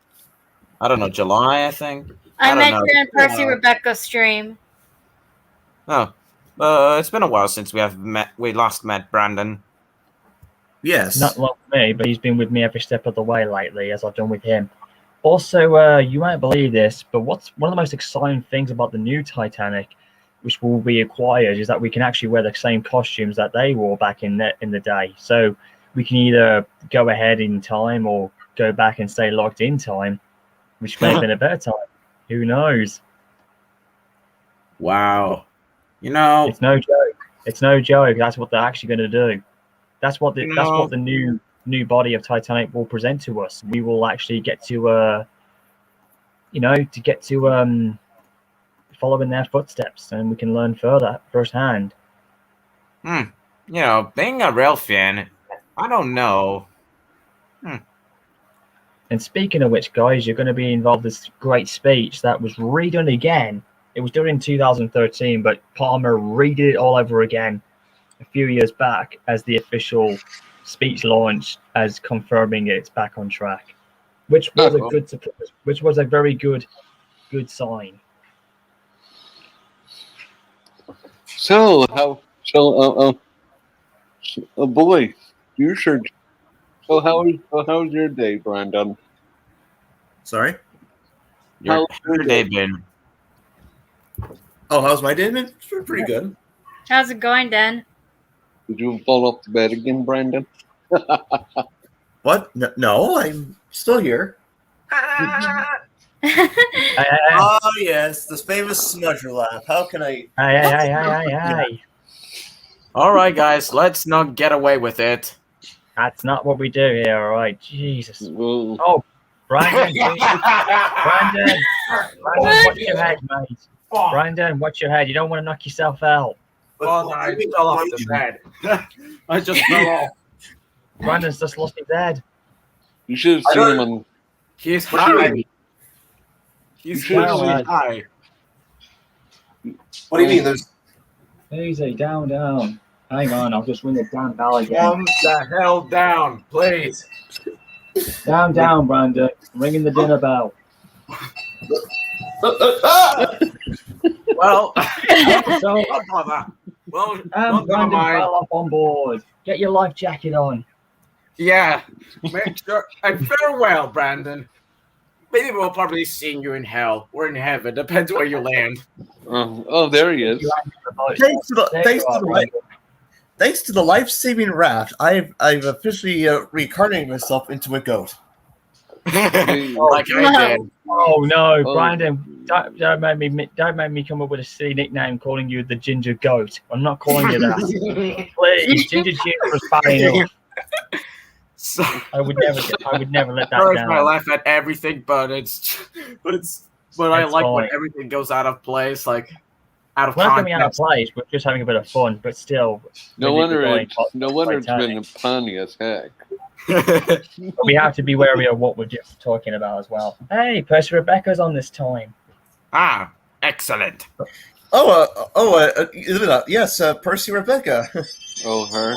know, July, I think. I met you in Percy Rebecca's stream. Oh. It's been a while since we last met Brandon. Yes. Not long for me, but he's been with me every step of the way lately, as I've done with him. Also, you won't believe this, but what's one of the most exciting things about the new Titanic, which will be acquired, is that we can actually wear the same costumes that they wore back in the day. So we can either go ahead in time or go back and stay locked in time, which may have been a better time. Who knows? Wow. You know, it's no joke. It's no joke. That's what they're actually going to do. That's what the new body of Titanic will present to us. We will actually get to follow in their footsteps, and we can learn further firsthand. You know, being a rail fan, I don't know. And speaking of which, guys, you're going to be involved in this great speech that was redone again. It was done in 2013, but Palmer redid it all over again a few years back as the official speech launched, as confirming it's back on track, which was a very good sign. So boy, you sure. So how's your day, Brandon? Sorry? How's your day been? Oh, how's my day been? It's been pretty good. How's it going, Dan? Did you fall off the bed again, Brandon? What? No, I'm still here. Oh, yes, this famous smudger laugh. How can I... Hey. All right, guys, let's not get away with it. That's not what we do here, all right? Jesus. Well, oh, Brandon, Brandon, watch your head, mate. Brandon, watch your head. You don't want to knock yourself out. Oh, no, I fell off the bed. I just fell off. Brandon's just lost his head. You should have seen him on. He's high. He's Wow, high. What do you mean? There's Easy, down. Hang on, I'll just ring the damn bell again. Calm the hell down, please. Down, Brandon. Ringing the dinner bell. Well, So, well, Brandon fell off on board. Get your life jacket on. yeah. Make sure. And farewell, Brandon. Maybe we'll probably see you in hell or in heaven, depends where you land. Oh, there he is. Thanks to the life-saving raft, I've officially reincarnated myself into a goat. Like I did. Oh no, Brandon! Don't make me come up with a silly nickname calling you the Ginger Goat. I'm not calling you that. Please, Ginger Junior was bad enough. So, I would never let that sorry down. if I laugh at everything, but I like when fine. everything goes out of place, like out of We're not context. coming out of place. We're just having a bit of fun, but still. No wonder it's Titanic. been funny as heck. We have to be wary of what we're just talking about as well. Hey, Percy Rebecca's on this time. Ah, excellent. Yes, Percy Rebecca. Oh, her.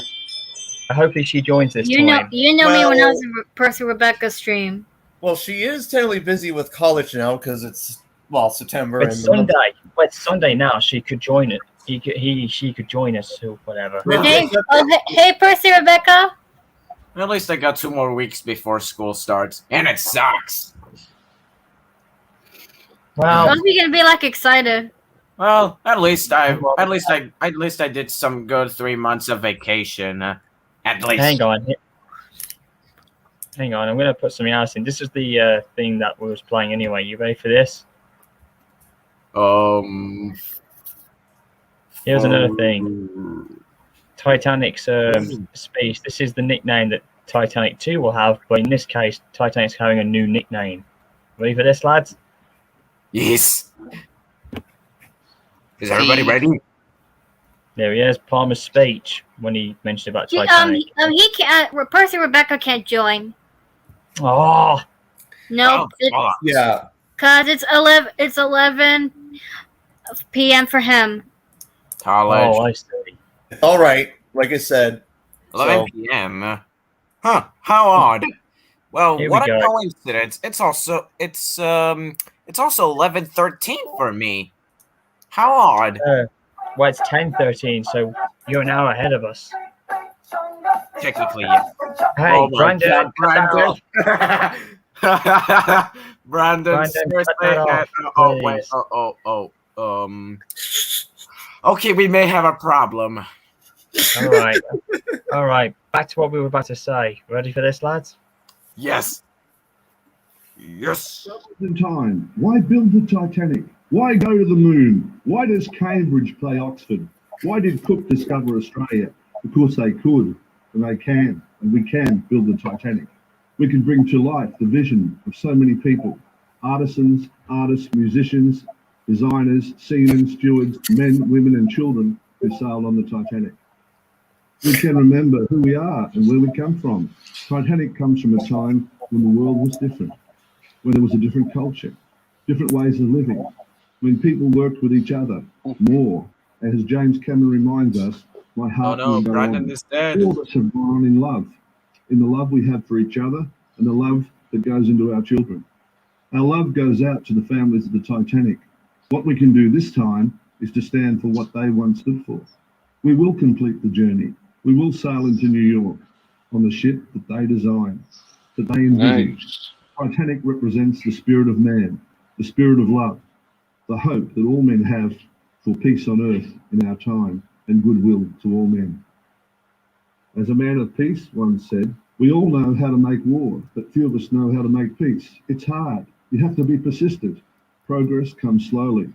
Hopefully she joins this You know time. me when I was in Percy Rebecca stream. Well, she is terribly busy with college now because it's September. It's Sunday. Well, it's Sunday now. She could join it. She could join us or whatever. Hey, Percy Rebecca. At least I got 2 more weeks before school starts, and it sucks. Well, Are we gonna be like excited? Well, at least I did some good 3 months of vacation. At least. Hang on. I'm gonna put something else in. This is the thing that we was playing anyway. You ready for this? Here's another thing. Titanic's space. This is the nickname that Titanic 2 will have, but in this case, Titanic's having a new nickname. Ready for this, lads? Yes. Is everybody ready? There he is, Palmer's speech when he mentioned about He Titanic. can't. Percy Rebecca can't join. Oh, No, Yeah. cause it's 11 p.m. for him. College. I see. All right. Like I said, 11 p.m. Huh? How odd. Well, Here we what a go. coincidence! It's also 11:13 for me. How odd. Well, it's 10:13, so you're an hour ahead of us. Technically, yeah. Hey, Oh my Brandon, God, Brandon, seriously? cut that off, Okay, we may have a problem. All right. Back to what we were about to say. Ready for this, lads? Yes. Yes. In time, why build the Titanic? Why go to the moon? Why does Cambridge play Oxford? Why did Cook discover Australia? Because they could, and they can, and we can build the Titanic. We can bring to life the vision of so many people: artisans, artists, musicians, designers, seamen, stewards, men, women, and children who sailed on the Titanic. We can remember who we are and where we come from. Titanic comes from a time when the world was different, when there was a different culture, different ways of living, when people worked with each other more. As James Cameron reminds us, my heart will go Brandon on. is dead. All of us have gone on in love, in the love we have for each other and the love that goes into our children. Our love goes out to the families of the Titanic. What we can do this time is to stand for what they once stood for. We will complete the journey. We will sail into New York on the ship that they designed, that they envisaged. Titanic represents the spirit of man, the spirit of love, the hope that all men have for peace on earth in our time and goodwill to all men. As a man of peace once said, we all know how to make war, but few of us know how to make peace. It's hard. You have to be persistent. Progress comes slowly.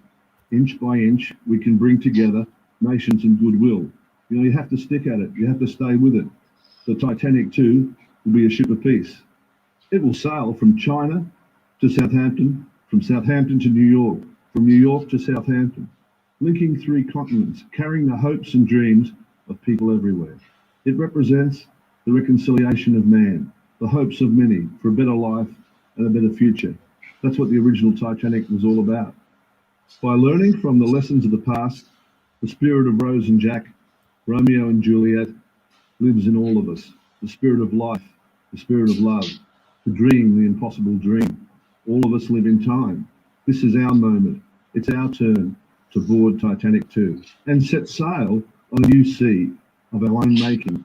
Inch by inch, we can bring together nations and goodwill. You have to stick at it. You have to stay with it. The Titanic, too, will be a ship of peace. It will sail from China to Southampton, from Southampton to New York, from New York to Southampton, linking 3 continents, carrying the hopes and dreams of people everywhere. It represents the reconciliation of man, the hopes of many for a better life and a better future. That's what the original Titanic was all about. By learning from the lessons of the past, the spirit of Rose and Jack, Romeo and Juliet, lives in all of us. The spirit of life, the spirit of love, to dream the impossible dream. All of us live in time. This is our moment. It's our turn to board Titanic 2 and set sail on a new sea of our own making.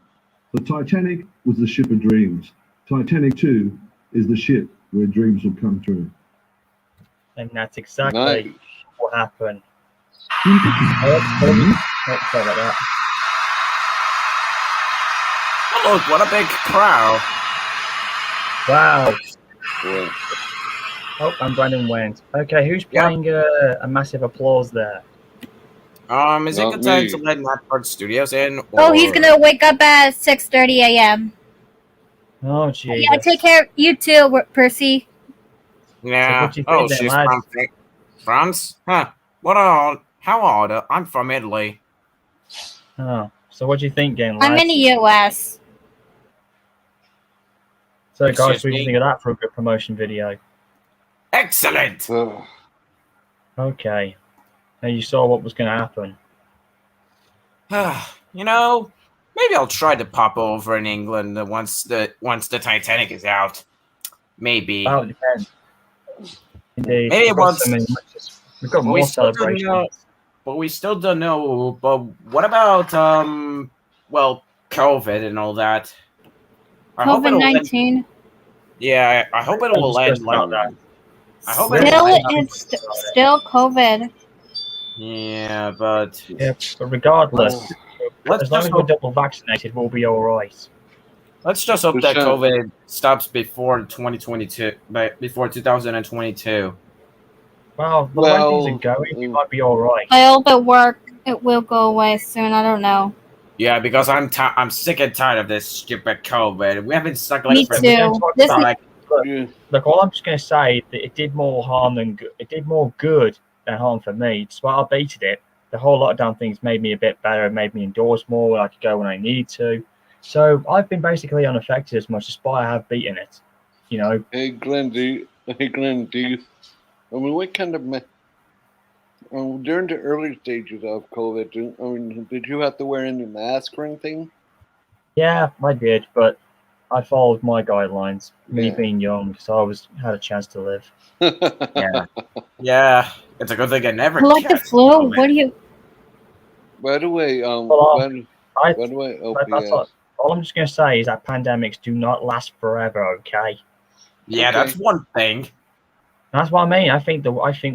The Titanic was the ship of dreams. Titanic 2 is the ship where dreams will come true. And that's exactly Nice. what happened. Oh, sorry about that. Oh, look, what a big crowd. Wow. Yeah. Oh, and Brandon went. Okay, who's playing a massive applause there? Is it Not good time me. to let Natpart Studios in? Oh, he's or- gonna wake up at 6:30 a.m. Oh, Jesus. Yeah, take care. You too, Percy. Yeah. what do you think Oh, then, she's lads? from France? Huh. What on? How odd. I'm from Italy. Oh, so what do you think, then, I'm lads? in the U.S. So, It's guys, just what do you me. think of that for a good promotion video? Excellent. Okay. Now you saw what was going to happen. You know, maybe I'll try to pop over in England once the Titanic is out. Maybe. Well, it depends. Indeed. Maybe We've got once. so many matches. We've got But we more still don't celebrations. know. But we still don't know. But what about well, COVID and all that? I hope it'll end. COVID-19. Yeah, I hope it Let's will end discuss like. about that. I hope Really? it will end. It's still COVID. Yeah, but Yeah, but regardless, let's as long just as we're hope, double vaccinated, we'll be all right. let's just hope that Percent. COVID stops before 2022, before 2022. Well, the way things are Well, going, we might be all right. I hope at work it will go away soon. I don't know. Yeah, because I'm sick and tired of this stupid COVID. We haven't stuck like Me for too. This is, like yeah. Look, all I'm just going to say that it did more harm than good. It did more good than harm for me. Despite I baited it, the whole lockdown things made me a bit better. It made me indoors more. I could go when I need to. So I've been basically unaffected as much, despite I have beaten it. You know. Hey Glenn, do you, I mean, what kind of during the early stages of COVID, did you have to wear any mask or anything? Yeah, I did, but I followed my guidelines. Me Yeah. being young, so I had a chance to live. yeah, it's a good thing I never. like the catch flu. COVID. What do you? By the way, Well, by the way, That's all I'm just going to say is that pandemics do not last forever. Okay. Yeah, Okay. that's one thing. That's what I mean. I think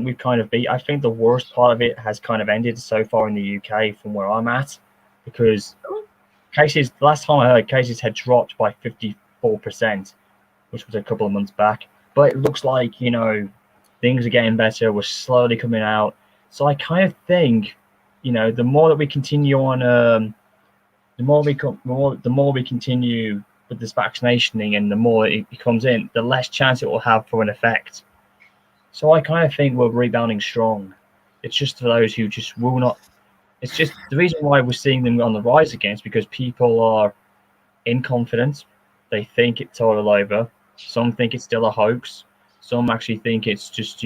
we've kind of beat. I think the worst part of it has kind of ended so far in the UK from where I'm at, because cases. Last time I heard, cases had dropped by 54%, which was a couple of months back. But it looks like things are getting better. We're slowly coming out. So I kind of think, the more that we continue on, the more we continue with this vaccinating, and the more it comes in, the less chance it will have for an effect. So I kind of think we're rebounding strong. It's just for those who just will not. It's just the reason why we're seeing them on the rise again is because people are in confidence. They think it's all over. Some think it's still a hoax. Some actually think it's just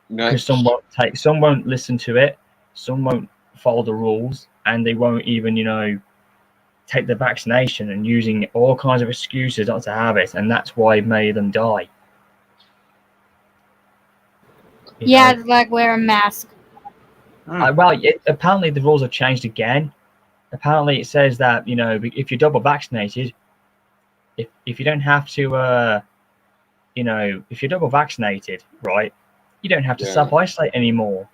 because some won't listen to it. Some won't follow the rules, and they won't even take the vaccination, and using all kinds of excuses not to have it, and that's why many of them die. Yeah, it's like wear a mask. Apparently the rules have changed again. Apparently it says that if you're double vaccinated, if you don't have to, if you're double vaccinated, right, you don't have to self-isolate anymore.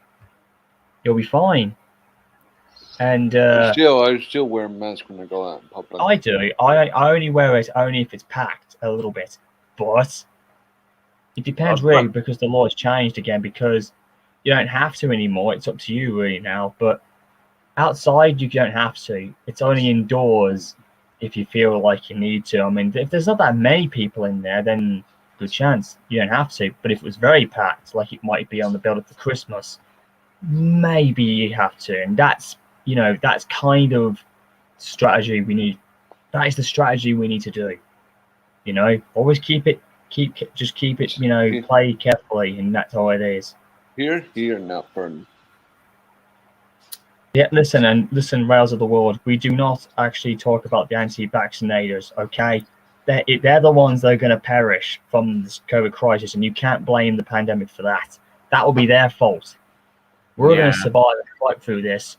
You'll be fine. And I still wear a mask when I go out in public. I do. I only wear it only if it's packed a little bit, but it depends really, because the law has changed again, because you don't have to anymore. It's up to you really now. But outside you don't have to. It's only indoors if you feel like you need to. I mean, if there's not that many people in there, then good chance you don't have to. But if it was very packed, like it might be on the build up for Christmas, maybe you have to. And that's that's kind of strategy we need. That is the strategy we need to do. Always keep it, play carefully, and that's all it is. Here, not burn. Yeah, listen, Rails of the world. We do not actually talk about the anti-vaccinators, okay? They're the ones that are going to perish from this COVID crisis, and you can't blame the pandemic for that. That will be their fault. We're going to survive and fight through this.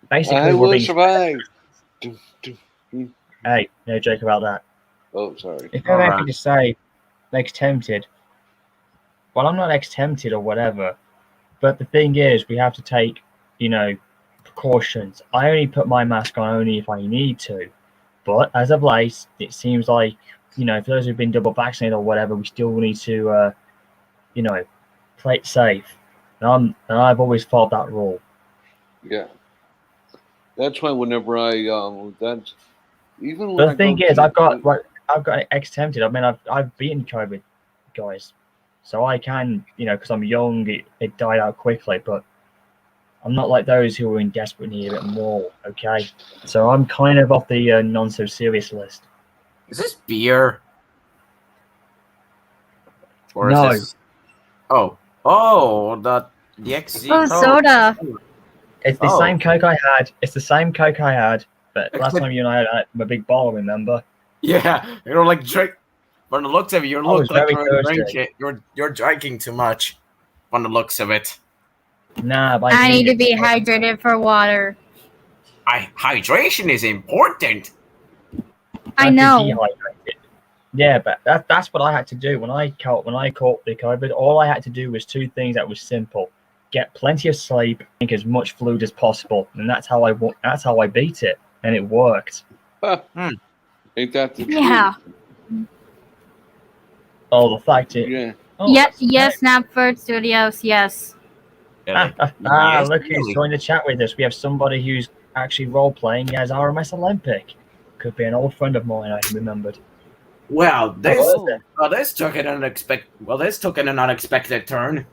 Basically, I will survive. Hey, no joke about that. Oh, sorry. If you're happy to say ex-tempted, well, I'm not ex-tempted or whatever, but the thing is, we have to take, precautions. I only put my mask on only if I need to, but as of late, it seems like, for those who've been double vaccinated or whatever, we still need to, play it safe. And I've always followed that rule. Yeah. That's why whenever that's even when But the thing is, I've got ex-tempted. I mean, I've beaten COVID, guys, so I can, because I'm young, it died out quickly. But I'm not like those who are in desperate need of it more. Okay, so I'm kind of off the non so serious list. Is this beer? Or no. Is this... Oh, the XZ. Oh, soda. It's the same Coke I had. It's the same Coke I had. But last time you and I had a big bottle, remember? Yeah, like drink. From the looks of it, you look like you're drinking too much. From the looks of it. Nah, but I need to be hydrated for water. Hydration is important. I know. Dehydrated. Yeah, but that's what I had to do when I caught the COVID. All I had to do was two things that was simple: get plenty of sleep, drink as much fluid as possible, and that's how I beat it, and it worked. Ain't that the truth? Yeah. Oh, the fact is. Yeah. Oh, yes, Snapford Studios, yes. Look who's joined the chat with us. We have somebody who's actually role-playing as RMS Olympic. Could be an old friend of mine, I remembered. Well, this took an unexpected turn.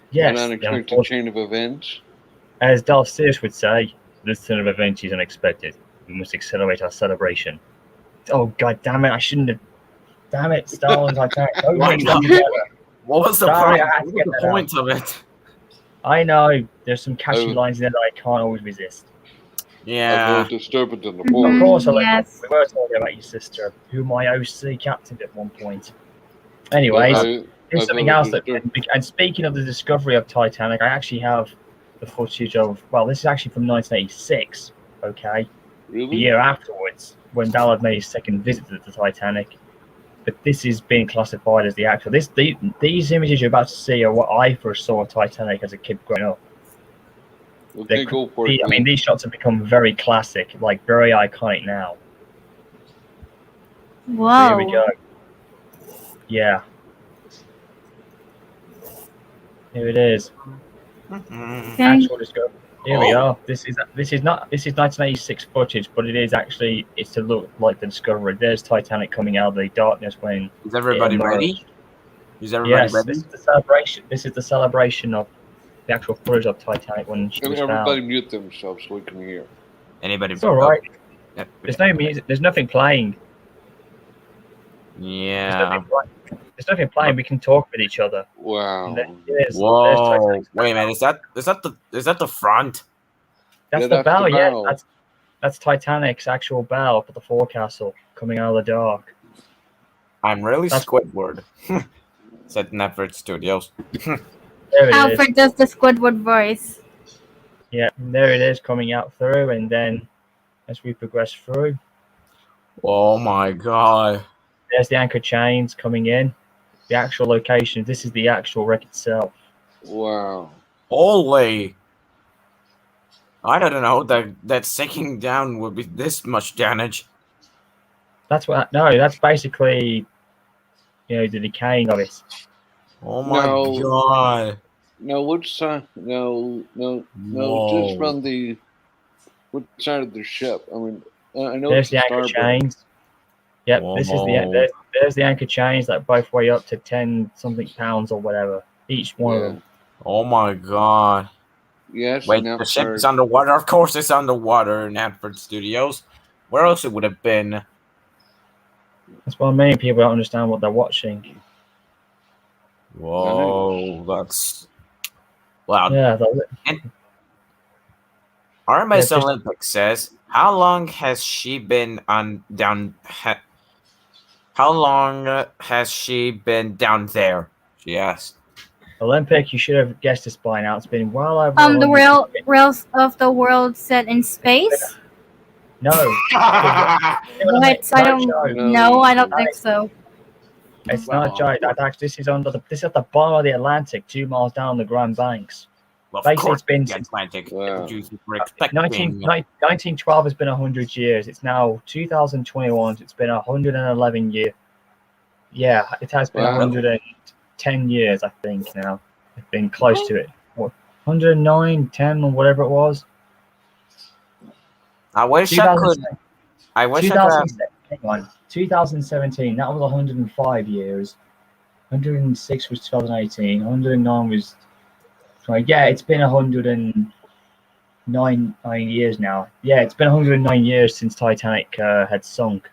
Yes. An unexpected chain of events. As Darth Sidious would say, this turn of events is unexpected. We must accelerate our celebration. Oh, god damn it, I shouldn't have... Damn it, Star Wars Titanic. What was the point of it? I know, there's some catchy lines in there that I can't always resist. Yeah. Disturbance in the board. Of course, yes. We were talking about your sister, who my OC captained at one point. Anyways, there's something else and speaking of the discovery of Titanic, I actually have the footage of, well, this is actually from 1986, okay? Really? The year afterwards, when Ballard made his second visit to the Titanic. But this is being classified as the actual. These images you're about to see are what I first saw of Titanic as a kid growing up. Okay, go for it. I mean, these shots have become very classic, like very iconic now. Whoa. So here we go. Yeah. Here it is. Okay. Actual discovery. Here we are. This is 1986 footage, but it's to look like the discovery. There's Titanic coming out of the darkness when. Is everybody ready? Yes, ready? This is the celebration. This is the celebration of the actual footage of Titanic when she was Everybody found. mute themselves so we can hear. Anybody? It's all right. There's no music. There's nothing playing. Yeah. There's nothing playing. We can talk with each other. Wow. Whoa! Wait a minute. Is that the front? That's the bell. Yeah, that's Titanic's actual bell up at the forecastle coming out of the dark. I'm really Squidward. Said Netflix Studios. Alfred does the Squidward voice. Yeah, there it is coming out through, and then as we progress through. Oh my god! There's the anchor chains coming in. The actual location. This is the actual wreck itself. Wow. Holy! I don't know that sinking down would be this much damage. That's basically, the decaying of it. Oh my god! No, which side? No. Just from the which side of the ship? I mean, I know There's it's the a anchor starboard. chains. Yep, this is Whoa. there's the anchor chains that both weigh up to 10 something pounds or whatever. Each one of them. Oh my god. Yes, Wait, now the ship is for underwater? Of course it's underwater in Hanford Studios. Where else it would have been? That's why many people don't understand what they're watching. Whoa, that's... Wow. Yeah, And RMS just- Olympic says, how long has she been down... How long has she been down there? She asked. Olympic, you should have guessed this by now. It's been well over. The 100 rails of the world set in space. No. What? I don't. No, I don't think so. It's not giant. This is this is at the bottom of the Atlantic, 2 miles down the Grand Banks. Well, Basically, it's been the Atlantic. Wow. 1912 has been 100 years. It's now 2021. It's been 111 years. Yeah, it has been Wow. 110 years, I think now. It's been close to it. What, 109, 10, or whatever it was. I wish I could. I wish I could. Hang on. 2017, that was 105 years. 106 was 2018. 109 was. Sorry, yeah, it's been 109 years now. Yeah, it's been 109 years since Titanic had sunk.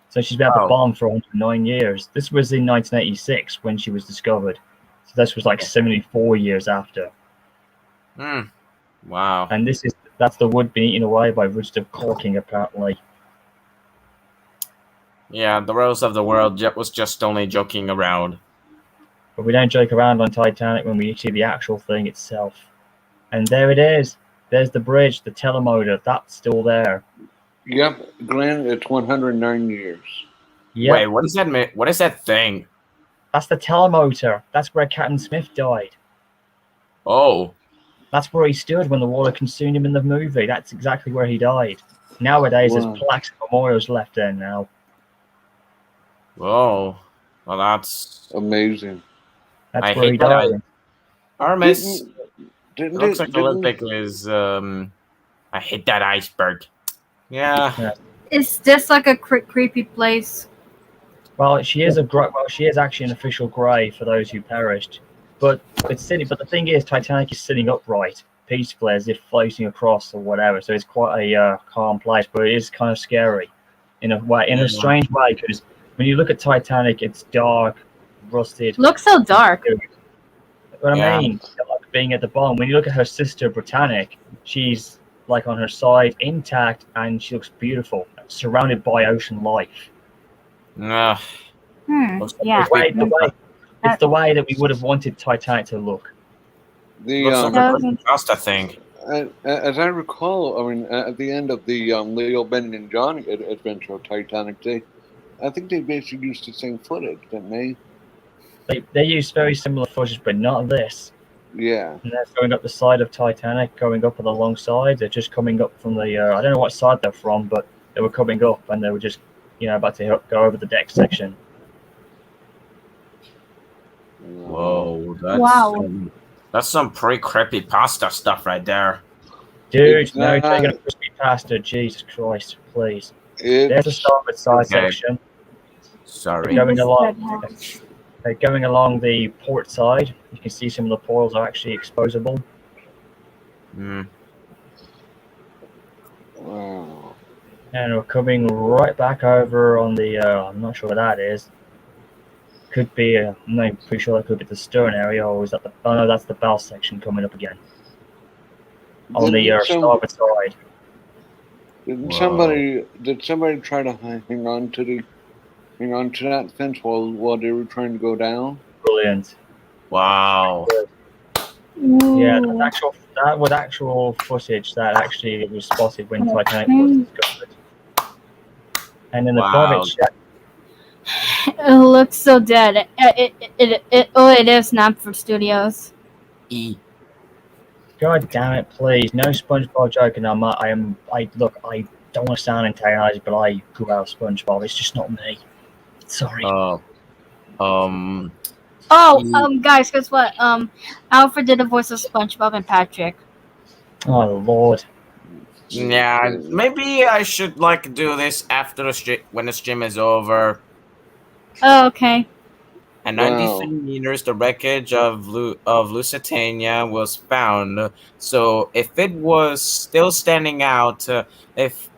So she's been at the bottom for 109 years. This was in 1986 when she was discovered. So this was like 74 years after. Wow. And that's the wood being eaten away by roots of corking, apparently. Yeah, the rest of the world was just only joking around. But we don't joke around on Titanic when we see the actual thing itself. And there it is. There's the bridge, the telemotor. That's still there. Yep, Glenn, it's 109 years. Yep. Wait, what does that mean? What is that thing? That's the telemotor. That's where Captain Smith died. Oh. That's where he stood when the water consumed him in the movie. That's exactly where he died. Nowadays, Wow. there's plaques and memorials left there now. Whoa. Well, that's amazing. That's where he died. RMS looks like Olympic is. I hit that iceberg. Yeah. It's just like a creepy place. Well, she is she is actually an official grave for those who perished. But it's sitting. But the thing is, Titanic is sitting upright, peacefully, as if floating across or whatever. So it's quite a calm place, but it is kind of scary, in a way, in a strange way. Because when you look at Titanic, it's dark, rusted. Looks so dark. What I mean, like being at the bottom. When you look at her sister Britannic, she's like on her side, intact, and she looks beautiful, surrounded by ocean life. Yeah. It's the way that we would have wanted Titanic to look. The Costa thing. As I recall, I mean, at the end of the Leo, Ben, and Johnny adventure of Titanic, I think they basically used the same footage, didn't they? They used very similar footage, but not this. Yeah. And they're going up the side of Titanic, going up on the long side. They're just coming up from the, I don't know what side they're from, but they were coming up and they were just, about to go over the deck section. Whoa, that's some pretty creepy pasta stuff right there. Dude, no, taking a crispy pasta, Jesus Christ, please. There's a starboard side section. Sorry. They're going along the port side. You can see some of the portals are actually exposable. Wow. And we're coming right back over on the, I'm not sure what that is. Could be, I'm not pretty sure that could be the stern area, or is that the, oh no, that's the bow section coming up again. On the starboard side. Did somebody try to hang on to that fence while they were trying to go down? Brilliant. Wow. Yeah, that was actual footage that actually was spotted when Titanic was discovered. And in the private chat. It looks so dead. It is Knapford Studios. God damn it! Please, no SpongeBob joking. I look. I don't want to sound antagonizing, but I grew out of SpongeBob. It's just not me. Sorry. Guys, guess what? Alfred did the voice of SpongeBob and Patrick. Oh Lord. Yeah, maybe I should like do this after the stream when the stream is over. Oh, okay. At Wow. 93 meters, the wreckage of Lusitania was found. So if it was still standing out, if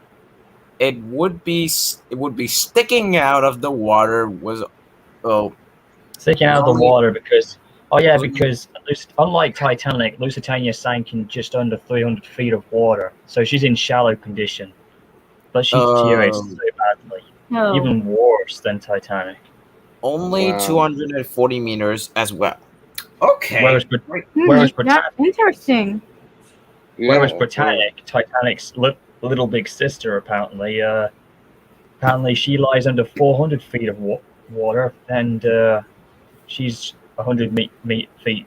it would be sticking out of the water was sticking out of the only- water because because unlike Titanic, Lusitania sank in just under 300 feet of water, so she's in shallow condition, but she deteriorates so badly, No. even worse than Titanic. only Wow. 240 meters as well. Okay. Whereas That's Britannic, interesting. whereas Britannic, Titanic's little big sister, apparently she lies under 400 feet of water, and she's 100 feet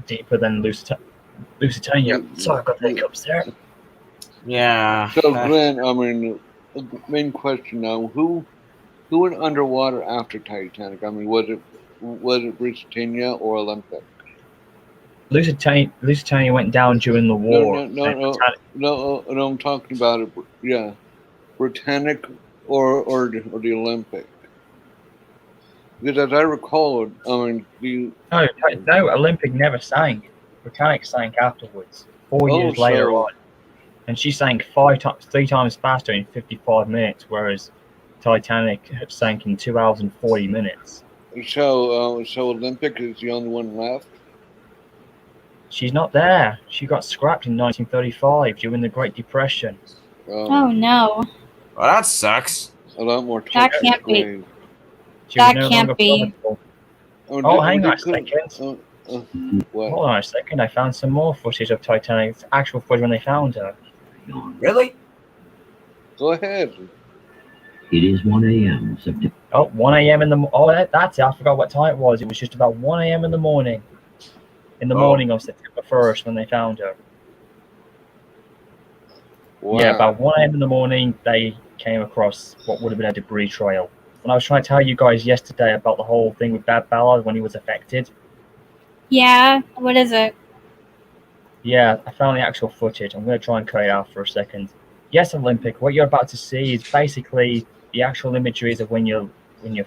deeper than Lusitania. Sorry, I've got hiccups there. Yeah. So Glenn, I mean, main question now: who went underwater after Titanic? I mean, was it Britannia or Olympic? Lusitania went down during the war. No, I'm talking about it. Yeah, Britannic or the Olympic. Because as I recall, I mean, no, Olympic never sank. Britannic sank afterwards, 4 years later on, and she sank 3 times faster in 55 minutes, whereas Titanic sank in 2 hours and 40 minutes. So Olympic is the only one left. She's not there. She got scrapped in 1935 during the Great Depression. Oh no. Well, that sucks. A lot more. That can't be. She was That no can't longer be. profitable. Oh, hang on a second. Hold on a second. I found some more footage of Titanic's actual footage when they found her. Really? Go ahead. It is 1 a.m. September. Oh, 1 a.m. in the that's it. I forgot what time it was. It was just about 1 a.m. in the morning. In the morning of September 1st when they found her. Wow. Yeah, about 1 a.m. in the morning, they came across what would have been a debris trail. When I was trying to tell you guys yesterday about the whole thing with Bad Ballard when he was affected. Yeah, what is it? Yeah, I found the actual footage. I'm going to try and cut it out for a second. Yes, Olympic, what you're about to see is basically the actual imageries of when your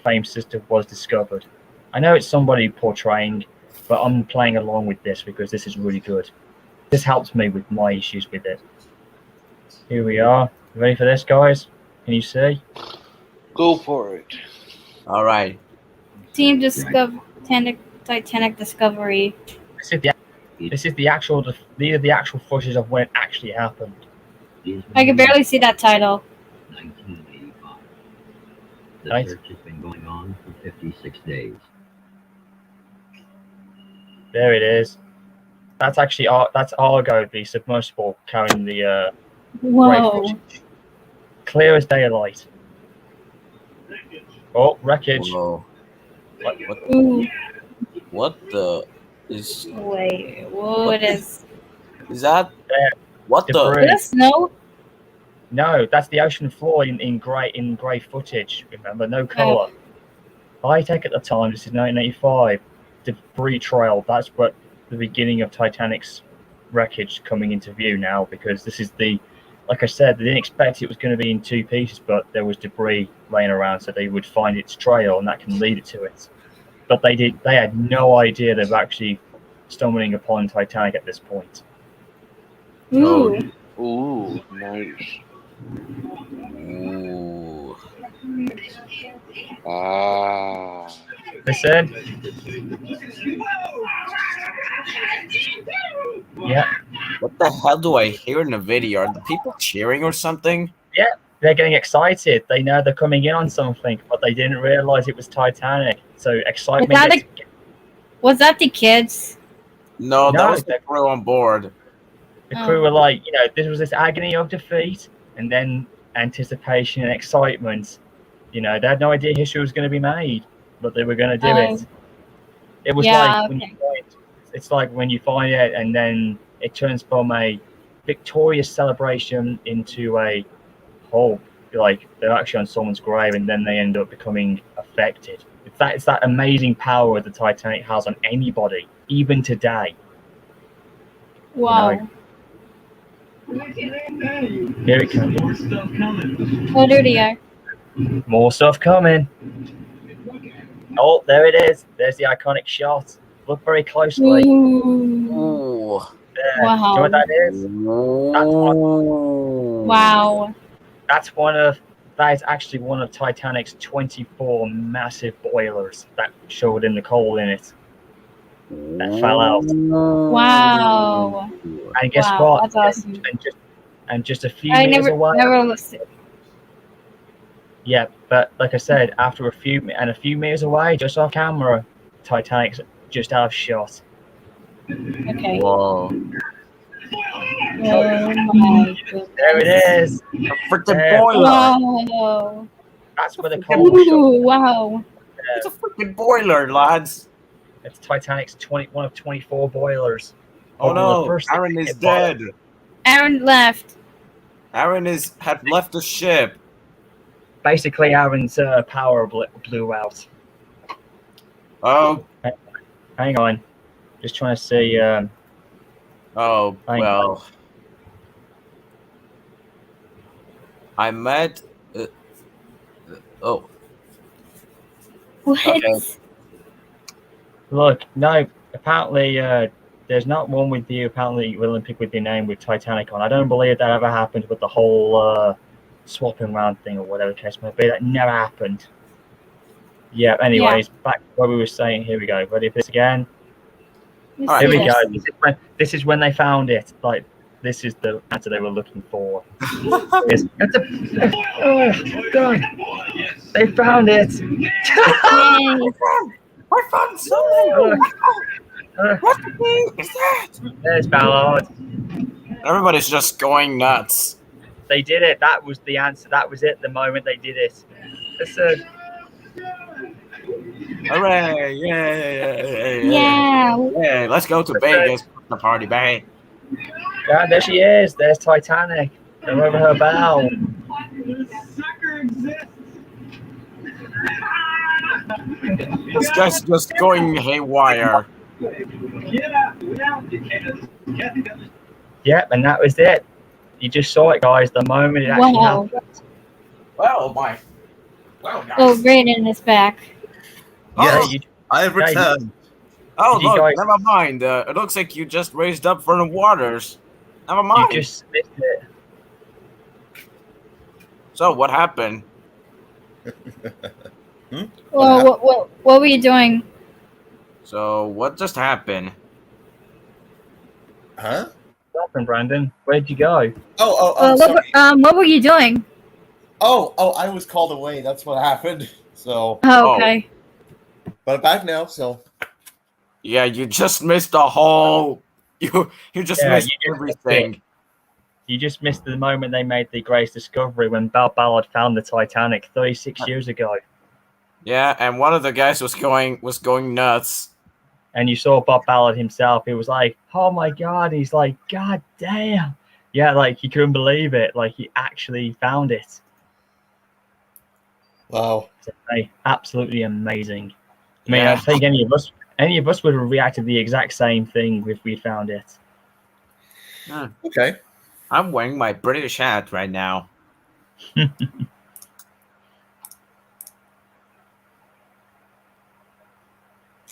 famed sister was discovered. I know it's somebody portraying, but I'm playing along with this because this is really good. This helps me with my issues with it. Here we are. You ready for this, guys? Can you see? Go for it. All right. Team Titanic Discovery. This is the actual. These are the actual footage of when it actually happened. I can barely see that title. 1985. The Right. search has been going on for 56 days. There it is. That's actually that's Argo, the submersible carrying the Whoa. clear as daylight. Oh, wreckage. Whoa. Ooh. What the is? Wait, what is? Is that? What Debris. Is that snow? No, that's the ocean floor in grey footage. Remember, no color. High tech at the time. This is 1985. Debris trail. That's what the beginning of Titanic's wreckage coming into view now, because this is the. Like I said, they didn't expect it was going to be in 2 pieces, but there was debris laying around, so they would find its trail, and that can lead it to it. But they had no idea they were actually stumbling upon Titanic at this point. Ooh. Ooh, nice. Ooh. Ah. Listen. Yeah. What the hell do I hear in the video? Are the people cheering or something? Yeah, they're getting excited. They know they're coming in on something, but they didn't realize it was Titanic. So excitement. Was that the kids? No, that was the crew on board. The crew were like, this was this agony of defeat, and then anticipation and excitement. They had no idea history was going to be made, but they were going to do it. It was it's like when you find it, and then it turns from a victorious celebration into a hope. Like they're actually on someone's grave, and then they end up becoming affected. It's that amazing power the Titanic has on anybody, even today. Wow. Here it comes. Oh, there they are. More stuff coming. Oh, there it is. There's the iconic shot. Look very closely. Ooh. There. Wow. Do you know what that is? Wow. That is actually one of Titanic's 24 massive boilers that showed in the coal in it. That fell out. Wow. And guess Wow, what? that's awesome. And just a few meters away. Never listened. Yeah, but like I said, after a few meters away, just off camera, Titanic's just out of shot. Okay. Whoa. Oh my goodness. There it is. A freaking boiler. Wow. That's where the coal shot. Ooh, wow. It's a freaking boiler, lads. It's Titanic's one of 24 boilers. Oh no, Aaron is dead. Aaron left. Aaron had left the ship. Basically, Aaron's power blew out. Oh. Hang on. Just trying to see. Oh, well. I met. Oh. What? Okay. Look, no. Apparently, there's not one with you. Apparently, Olympic with your name with Titanic on. I don't believe that ever happened with the whole swapping round thing or whatever the case may be. That never happened. Yeah. Anyways, back to what we were saying. Here we go. Ready for this again? Here we go. This is when they found it. Like, this is the answer they were looking for. Oh God! They found it. I found something. What the thing is that? There's Ballard. Everybody's just going nuts. They did it. That was the answer. That was it. The moment they did it. Listen. Hooray! Yeah! Let's go to Vegas. The party, bang! Yeah, there she is. There's Titanic. They're over her bow. This guy's just going haywire. Yep, and that was it. You just saw it, guys. The moment it actually happened. Well, my. Well, guys. Oh, Brayden is back. Yes, I have returned. Oh, look, never mind. It looks like you just raised up from the waters. Never mind. You just missed it. So, what happened? Well, what were you doing? So, what just happened? Huh? What happened, Brandon? Where'd you go? What were you doing? Oh, I was called away. That's what happened. So. Oh, okay. But I'm back now, so. Yeah, you just missed the whole. You just missed everything. You just missed the moment they made the greatest discovery when Ballard found the Titanic 36 years ago. Yeah, and one of the guys was going nuts. And you saw Bob Ballard himself. He was like, "Oh my God!" He's like, "God damn!" Yeah, like he couldn't believe it. Like he actually found it. Wow! So, absolutely amazing. I mean, I think any of us would have reacted the exact same thing if we found it. Okay. I'm wearing my British hat right now.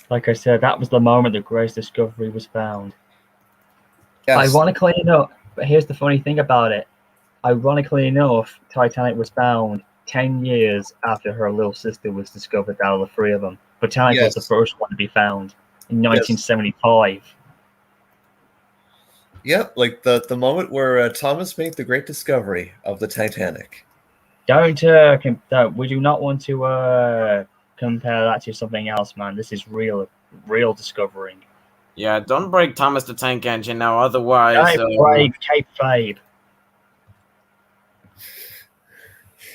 Like I said, that was the moment the greatest discovery was found. Yes. Ironically enough, but here's the funny thing about it. Ironically enough, Titanic was found 10 years after her little sister was discovered out of the three of them. Britannic was the first one to be found in 1975. Yep, like the moment where Thomas made the great discovery of the Titanic. We do not want to compare that to something else, man. This is real discovering. Yeah, don't break Thomas the Tank Engine now, otherwise. Don't break kayfabe.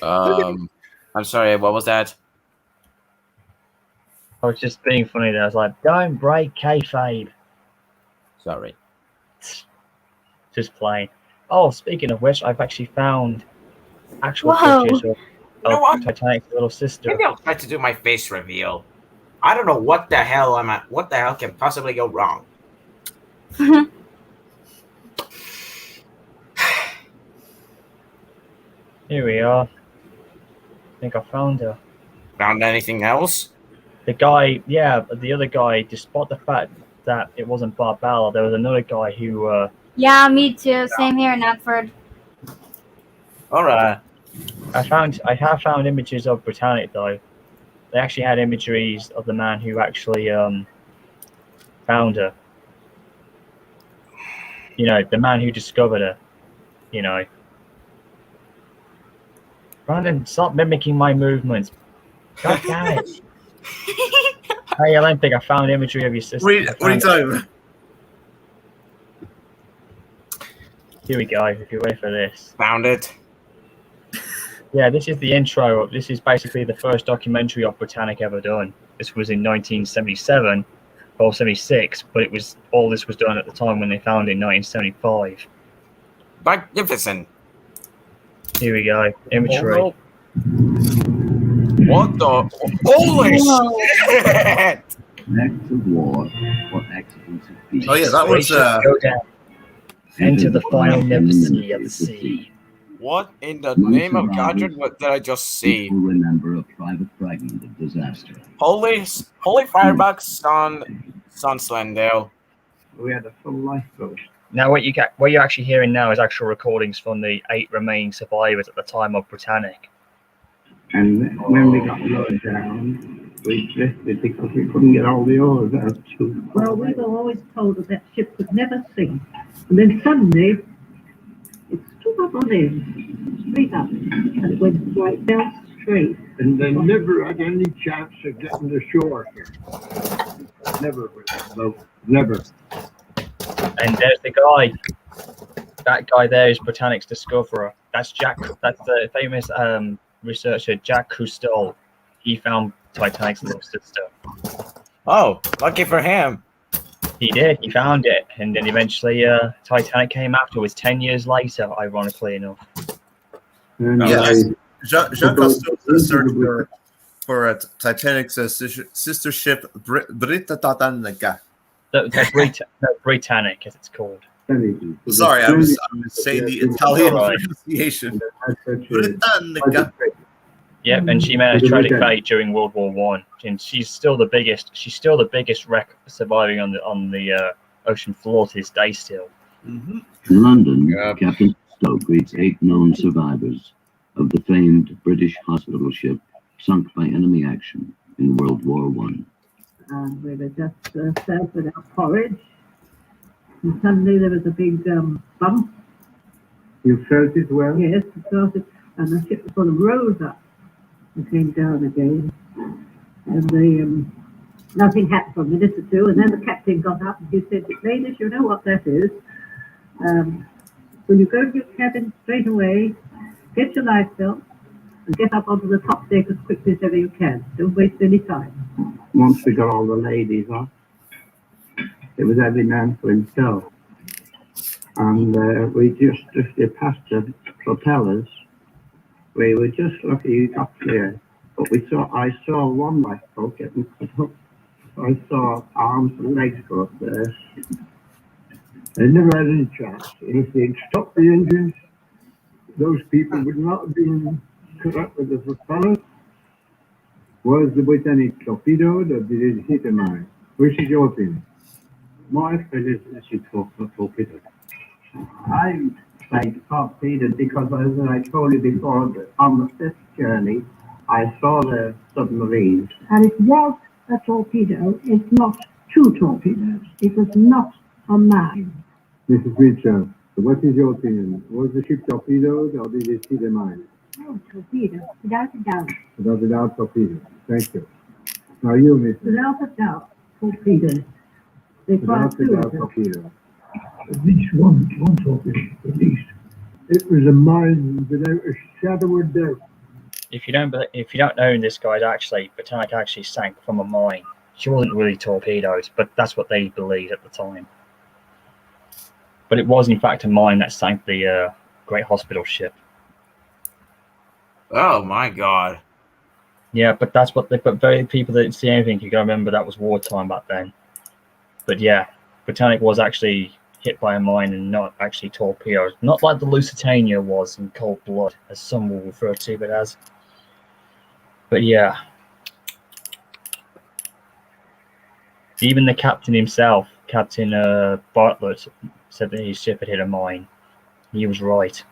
I'm sorry, what was that? I was just being funny there. I was like, don't break kayfabe. Sorry. Just playing. Oh, speaking of which, I've actually found actual pictures of Titanic's little sister. Maybe I'll try to do my face reveal. I don't know what the hell what the hell can possibly go wrong. Here we are. I think I found her. Found anything else? The guy, yeah, the other guy, despite the fact that it wasn't Barbella, there was another guy who. Yeah, me too. Same here in Epford. All right. I have found images of Britannic though. They actually had imageries of the man who actually found her. You know, the man who discovered her. You know. Brandon, stop mimicking my movements. God damn it. Hey, Olympic, I found imagery of your sister. What are you talking about? Here we go, if you're ready for this. Found it. Yeah, this is the intro. This is basically the first documentary of Britannic ever done. This was in 1977 or 76, but it was all this was done at the time when they found it in 1975. Magnificent. Here we go, imagery. Oh, no. What the? Holy shit! Acts of war or accidents of peace. Oh yeah, that was Go down. Enter the final never-see of the sea. What in the name of God did I just see? People remember a private fragment of disaster. Holy firebucks on Slendale. We had a full lifeboat. Now, what you're actually hearing now is actual recordings from the 8 remaining survivors at the time of Britannic. And when we got lowered down, we drifted because we couldn't get all the oars out. Well, we were always told that that ship could never sink. And then suddenly, it stood up on end, straight up, and it went right down straight. And they never had any chance of getting ashore here. Never. No, never. And there's the guy. That guy there is Britannic's discoverer. That's Jack. That's the famous researcher Jack Cousteau. He found Titanic's little sister. Oh, lucky for him. He did. He found it, and then eventually, Titanic came afterwards. 10 years later, ironically enough. Yes, Jean Cousteau was the search for Titanic's sister ship Britannic. Britannic, as it's called. Sorry, I was saying the Italian pronunciation. Britannica. Yep, and she met a tragic fate during World War One, and she's still the biggest. She's still the biggest wreck surviving on the ocean floor to this day. Still. Mm-hmm. In London, Captain Stowe greets 8 known survivors of the famed British hospital ship sunk by enemy action in World War One. And we were just served with our porridge. And suddenly there was a big bump. You felt it well? Yes, we felt it. And the ship sort of rose up and came down again. And the nothing happened for a minute or two. And then the captain got up and he said, "Ladies, you know what that is. When you go to your cabin straight away, get your life belt and get up onto the top deck as quickly as ever you can. Don't waste any time." Once we got all the ladies off, it was every man for himself. And we just drifted past the propellers. We were just lucky we got clear. But I saw one lifeboat getting cut up. I saw arms and legs go up there. They never had any chance. And if they'd stopped the engines, those people would not have been cut up with the propellers. Was the Britannic torpedoed or did it hit a mine? Which is your opinion? My opinion is she torpedoed. I say torpedoed because, as I told you before, on the 5th journey, I saw the submarines. And it was a torpedo. It's not 2 torpedoes. It was not a mine. Mrs. Richard, what is your opinion? Was the ship torpedoed or did it hit a mine? Oh, torpedo, without a doubt. Without a doubt, torpedo. Thank you. Now you, Mr. Without a doubt, torpedo. Without a doubt, torpedo. At least one torpedo, at least. It was a mine without a shadow of doubt. If you don't know this guy's actually, Britannic actually sank from a mine. She wasn't really torpedoed, but that's what they believed at the time. But it was in fact a mine that sank the Great Hospital ship. Oh my God. Yeah, but that's what but very people that didn't see anything, you gotta remember that was wartime back then. But yeah, Britannic was actually hit by a mine and not actually torpedoed. Not like the Lusitania was in cold blood, as some will refer to it as. But yeah. Even the captain himself, Captain Bartlett, said that his ship had hit a mine. He was right.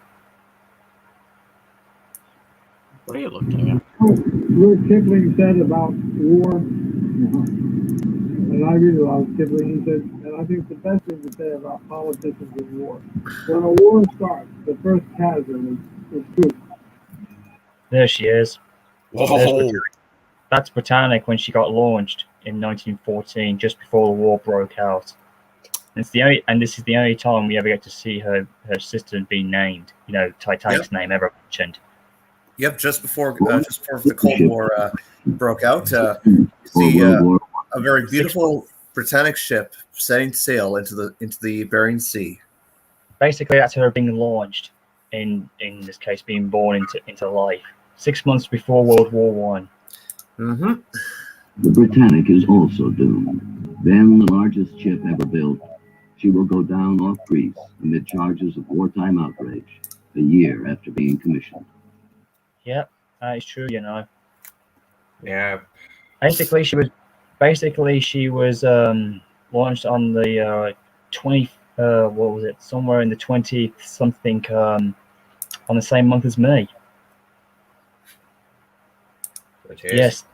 What are you looking at? What Kipling said about war, and I really love Kipling. He said, and I think the best thing to say about politicians in war, when a war starts, the first chasm is truth. There she is. Whoa. That's Britannic when she got launched in 1914, just before the war broke out. This is the only time we ever get to see her sister being named. You know, Titanic's name ever mentioned. Yep, just before the Cold War broke out, you see a very beautiful Britannic ship setting sail into the Bering Sea. Basically, that's her being launched. In this case, being born into life 6 months before World War One. Mm-hmm. The Britannic is also doomed. Then the largest ship ever built, she will go down off Greece amid charges of wartime outrage a year after being commissioned. Yep, that is true, you know. Yeah. Basically, she was launched on the 20. What was it? Somewhere in the 20th something on the same month as me. Yes.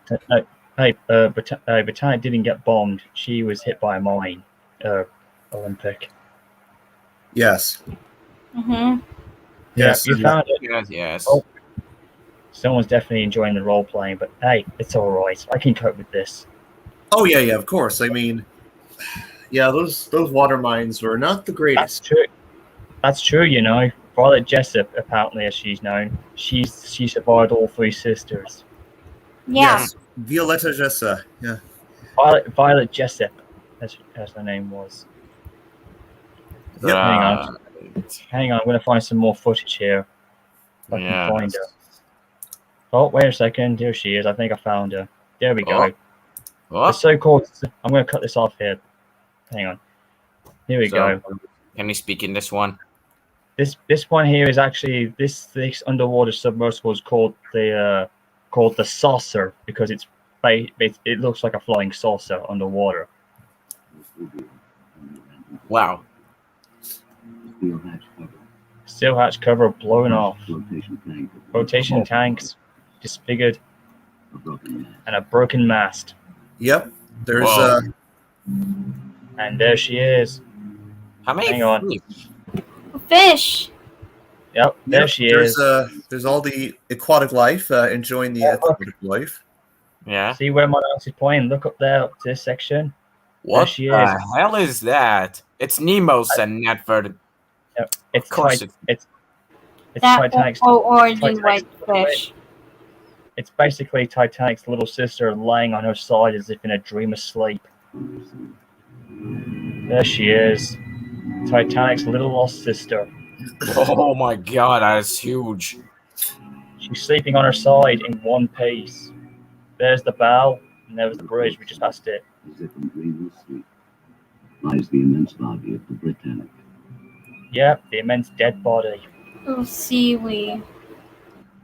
Britannic didn't get bombed. She was hit by a mine. Olympic. Yes. Mm-hmm. Yes. You found it. Yes. Oh, someone's definitely enjoying the role playing, but hey, it's all right. I can cope with this. Oh yeah, of course. I mean, yeah, those water mines were not the greatest. That's true. You know, Violet Jessup, apparently, as she's known, she survived all three sisters. Yeah. Yes, Violetta Jessup. Yeah. Violet Jessup, as her name was. Yep. Hang on. I'm going to find some more footage here. If I can find her. Oh, wait a second. Here she is. I think I found her. There we go. The so-called. I'm going to cut this off here. Hang on. Here we go. Can you speak in this one? This one here is actually this underwater submersible is called the saucer because it looks like a flying saucer underwater. Wow. Steel hatch cover blown off. Rotation tanks disfigured. And a broken mast. Yep. There's and there she is. How many? Hang on. Fish. Yep, there she is. There's all the aquatic life, enjoying the aquatic life. Yeah. See where my mouse is pointing? Look up there, up to this section. What the hell is that? It's Nemo's and Netford. Yep. It's That Titanic's origin white fish. It's basically Titanic's little sister laying on her side as if in a dream of sleep. There she is. Titanic's little lost sister. Oh my god, that is huge. She's sleeping on her side in one piece. There's the bow, and there's the bridge. We just passed it. As if in dreamless sleep lies the immense body of the Britannic. Yep, the immense dead body. Oh, seaweed.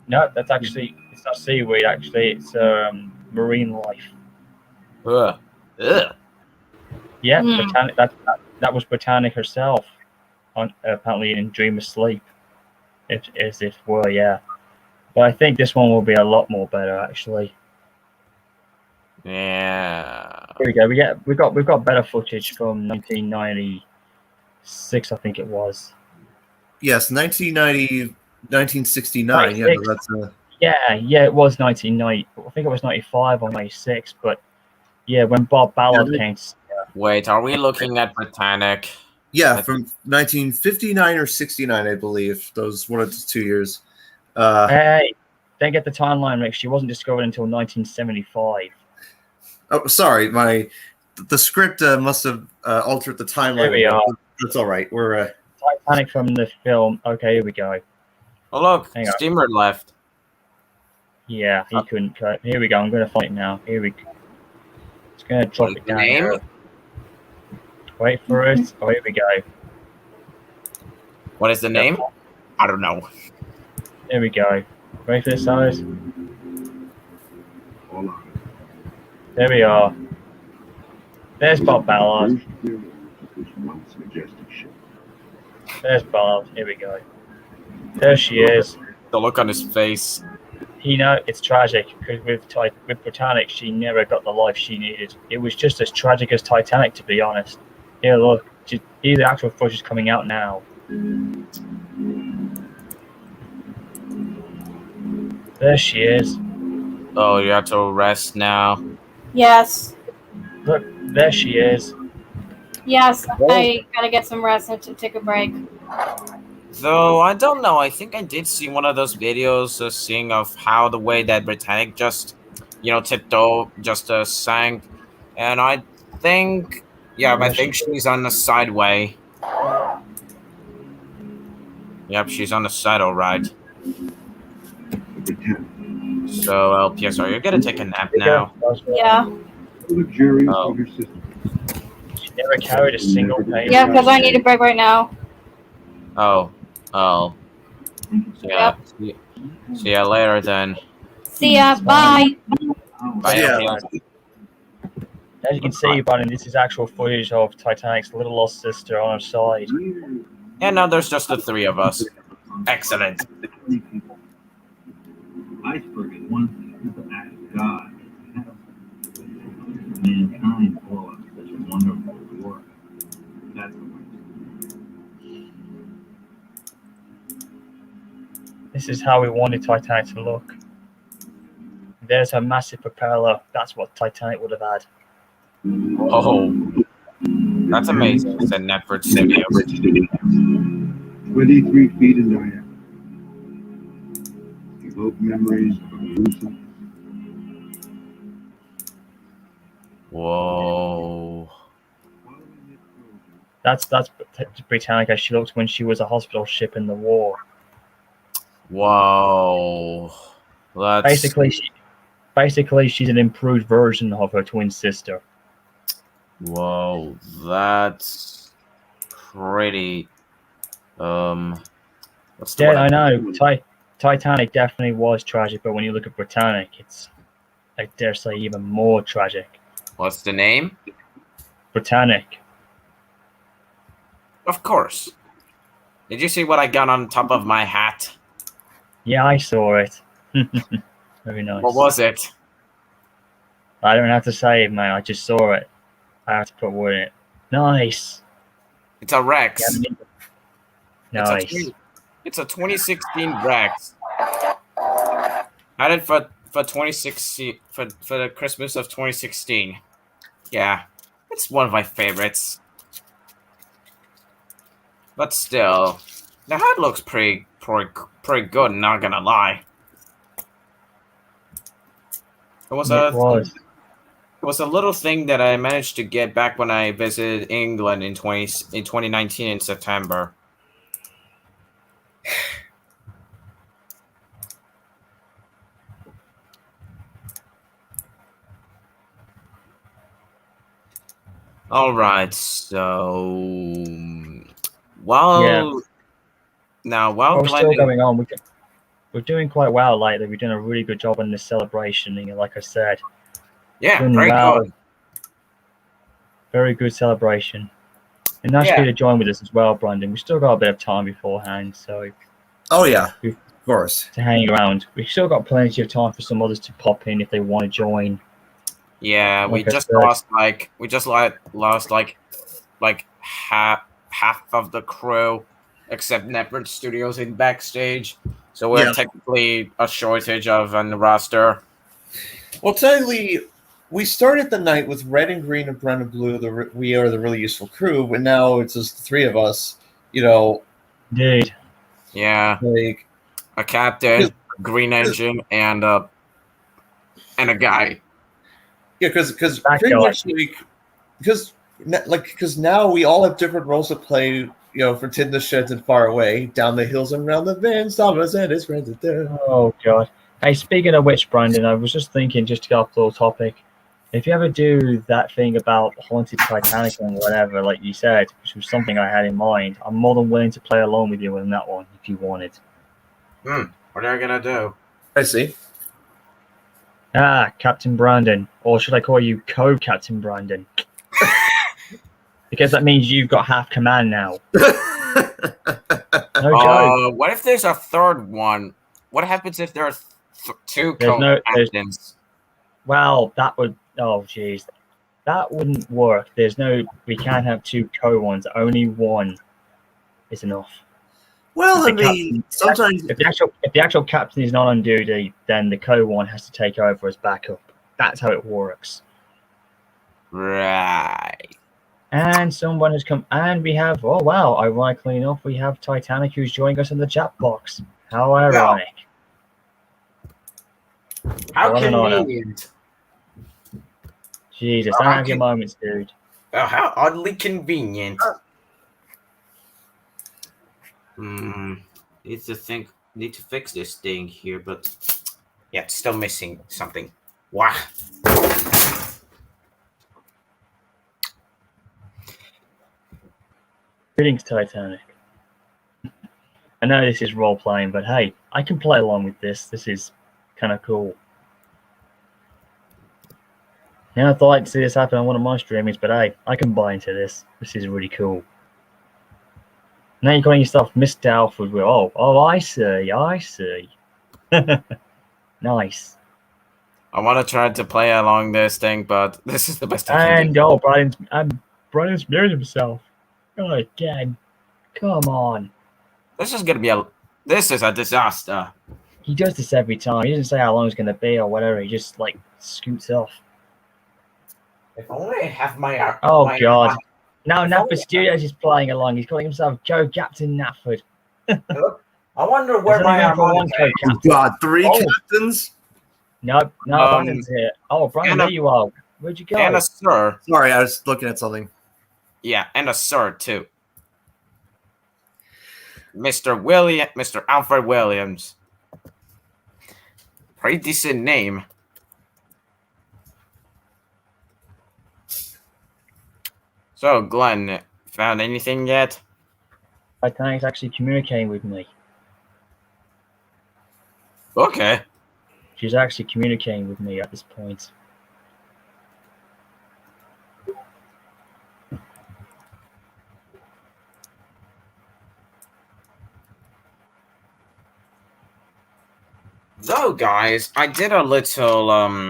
No, that's actually, it's not seaweed, actually. It's marine life. Ugh. Yeah, Britannic, that was Britannic herself, apparently in dreamless sleep. As if were, yeah. But I think this one will be a lot more better, actually. Yeah. Here we go. We've got better footage from 1996, I think it was. Yes, 1969. Yeah, that's yeah, it was 1990. I think it was 95 or 96, but yeah, when Bob Ballard came. Wait, are we looking at Britannic? Yeah, from 1959 or 69, I believe. Those 1 or 2 years. Hey, don't get the timeline mixed. She wasn't discovered until 1975. Oh, sorry, the script must have altered the timeline. Here we are. That's all right. We're Titanic from the film. Okay, here we go. Oh look, steamer left. Yeah, he couldn't cut. Here we go. I'm going to find it now. Here we go. It's going to drop it down here. Wait for it. Oh, here we go. What is the name? I don't know. There we go. Ready for this, guys? Hold on. There we are. There's Bob Ballard. This once majestic ship. There's Ballard. Here we go. There she is. The look on his face. You know, it's tragic because with Britannic, she never got the life she needed. It was just as tragic as Titanic, to be honest. Here, look. The actual footage is coming out now. There she is. Oh, you have to rest now. Yes. Look, there she is. Yes, I gotta get some rest and to take a break. Though, I don't know. I think I did see one of those videos seeing of how the way that Britannic just, tipped over, just sank. And I think, I think she's on the sideway. Yep, she's on the side, all right. So, LPS, you're gonna take a nap now. Yeah. Oh. She never carried a single page. Yeah, because I need a break right now. Oh. Yeah. Yep. See ya later then. See ya. Bye. Bye. Yeah. As you can see, Brandon, this is actual footage of Titanic's little lost sister on her side. And now there's just the three of us. Excellent. Iceberg is one thing, but act of God. Mankind for such a wonderful work. That's the way. This is how we wanted Titanic to look. There's her massive propeller. That's what Titanic would have had. Oh. That's amazing. It's a Netflix studio. 23 feet in diameter. Evoke memories of a gruesome. Whoa. That's Britannic as she looked when she was a hospital ship in the war. Whoa. That's... Basically, she's an improved version of her twin sister. Whoa, that's pretty. What's the Yeah, word? I know. Titanic definitely was tragic, but when you look at Britannic, it's, I dare say, even more tragic. What's the name? Britannic. Of course. Did you see what I got on top of my hat? Yeah, I saw it. Very nice. What was it? I don't have to say it, man. I just saw it. I have to put a word in it. Nice. It's a Rex. Yeah, nice. It's a 2016 Rex. Had it for 2016 for the Christmas of 2016. Yeah, it's one of my favorites. But still, the hat looks pretty good. Not gonna lie. It was a little thing that I managed to get back when I visited England in 2019 in September. All right, so we're still Glenn, going on. We're doing quite well lately. We're doing a really good job on this celebration. You know, like I said. Yeah, doing very good. Very good celebration. And nice for you to join with us as well, Brandon. We've still got a bit of time beforehand, so. Oh yeah, of course. To hang around. We've still got plenty of time for some others to pop in if they want to join. Yeah, like we just lost half of the crew, except Netflix Studios in backstage. So we're technically a shortage of on the roster. Well, technically, we started the night with red and green and brown and blue. We are the really useful crew, but now it's just the three of us. You know. Indeed. Yeah. Like a captain, green engine, and a guy. Yeah, because pretty much because now we all have different roles to play. You know, for Tin the Sheds and Far Away, down the hills and round the bends, Thomas and his friends are there. Oh God! Hey, speaking of which, Brandon, I was just thinking, just to get off the topic, if you ever do that thing about Haunted Titanic and whatever, like you said, which was something I had in mind, I'm more than willing to play along with you on that one if you wanted. What are you gonna do? I see. Captain Brandon, or should I call you Co-Captain Brandon? Because that means you've got half command now. No joke. What if there's a third one? What happens if there are two There's no- captains? Well, that would. Oh, jeez, that wouldn't work. We can't have two co-ones. Only one is enough. Well, I If the mean, sometimes If the actual captain is not on duty, then the co-one has to take over as backup. That's how it works. Right. And someone has come, and we have. Oh wow! Ironically enough, we have Titanic who's joining us in the chat box. How ironic! How What an honor. convenient. Jesus, Oh, don't how have your moments, dude. Oh, how oddly convenient. Need to fix this thing here, but yeah, it's still missing something. Wow. Greetings, Titanic. I know this is role playing, but hey, I can play along with this. This is kind of cool. Yeah, I thought I'd see this happen on one of my streamings, but hey, I can buy into this. This is really cool. Now you're calling yourself Mr. Alfred. Oh, I see. Nice. I want to try to play along this thing, but this is the best I can do. And Brian's muted himself. Oh, again. Come on. This is a disaster. He does this every time. He doesn't say how long it's going to be or whatever. He just, like, scoots off. If only I have my... Oh, God. Now Natford Studios is playing along. He's calling himself Joe Captain Natford. I wonder where my harmonica is. Oh, God, three captains? No, Brandon's here. Oh, Brandon, there you are. Where'd you go? And a sir. Sorry, I was looking at something. Yeah, and a sir, too. Mr. Alfred Williams. Pretty decent name. So, Glenn, found anything yet? Titanic's actually communicating with me. Okay. She's actually communicating with me at this point. So, guys, I did a little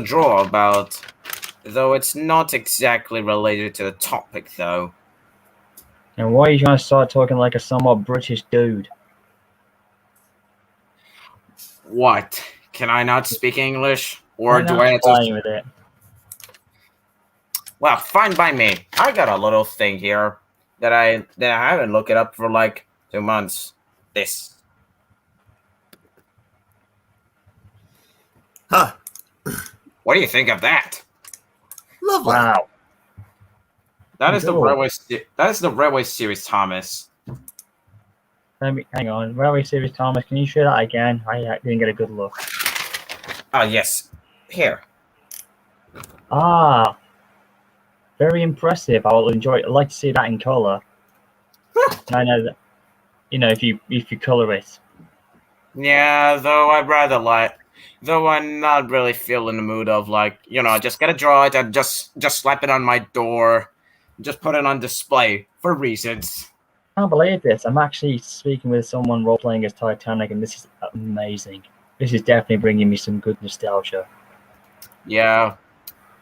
draw about, though it's not exactly related to the topic, though. And why are you trying to start talking like a somewhat British dude? What? Can I not speak English? Or do I have to... with it? Well, fine by me. I got a little thing here that I haven't looked it up for like 2 months. This. Huh. What do you think of that? Lovely. Wow. That is the Railway Series, Thomas. Hang on. Railway Series, Thomas. Can you show that again? I didn't get a good look. Ah, yes. Here. Ah. Very impressive. I'd like to see that in color. I know that. You know, if you color it. Yeah, though I'm not really feeling the mood of just gotta draw it and just slap it on my door, just put it on display for reasons. I can't believe this. I'm actually speaking with someone role playing as Titanic, and this is amazing. This is definitely bringing me some good nostalgia. Yeah.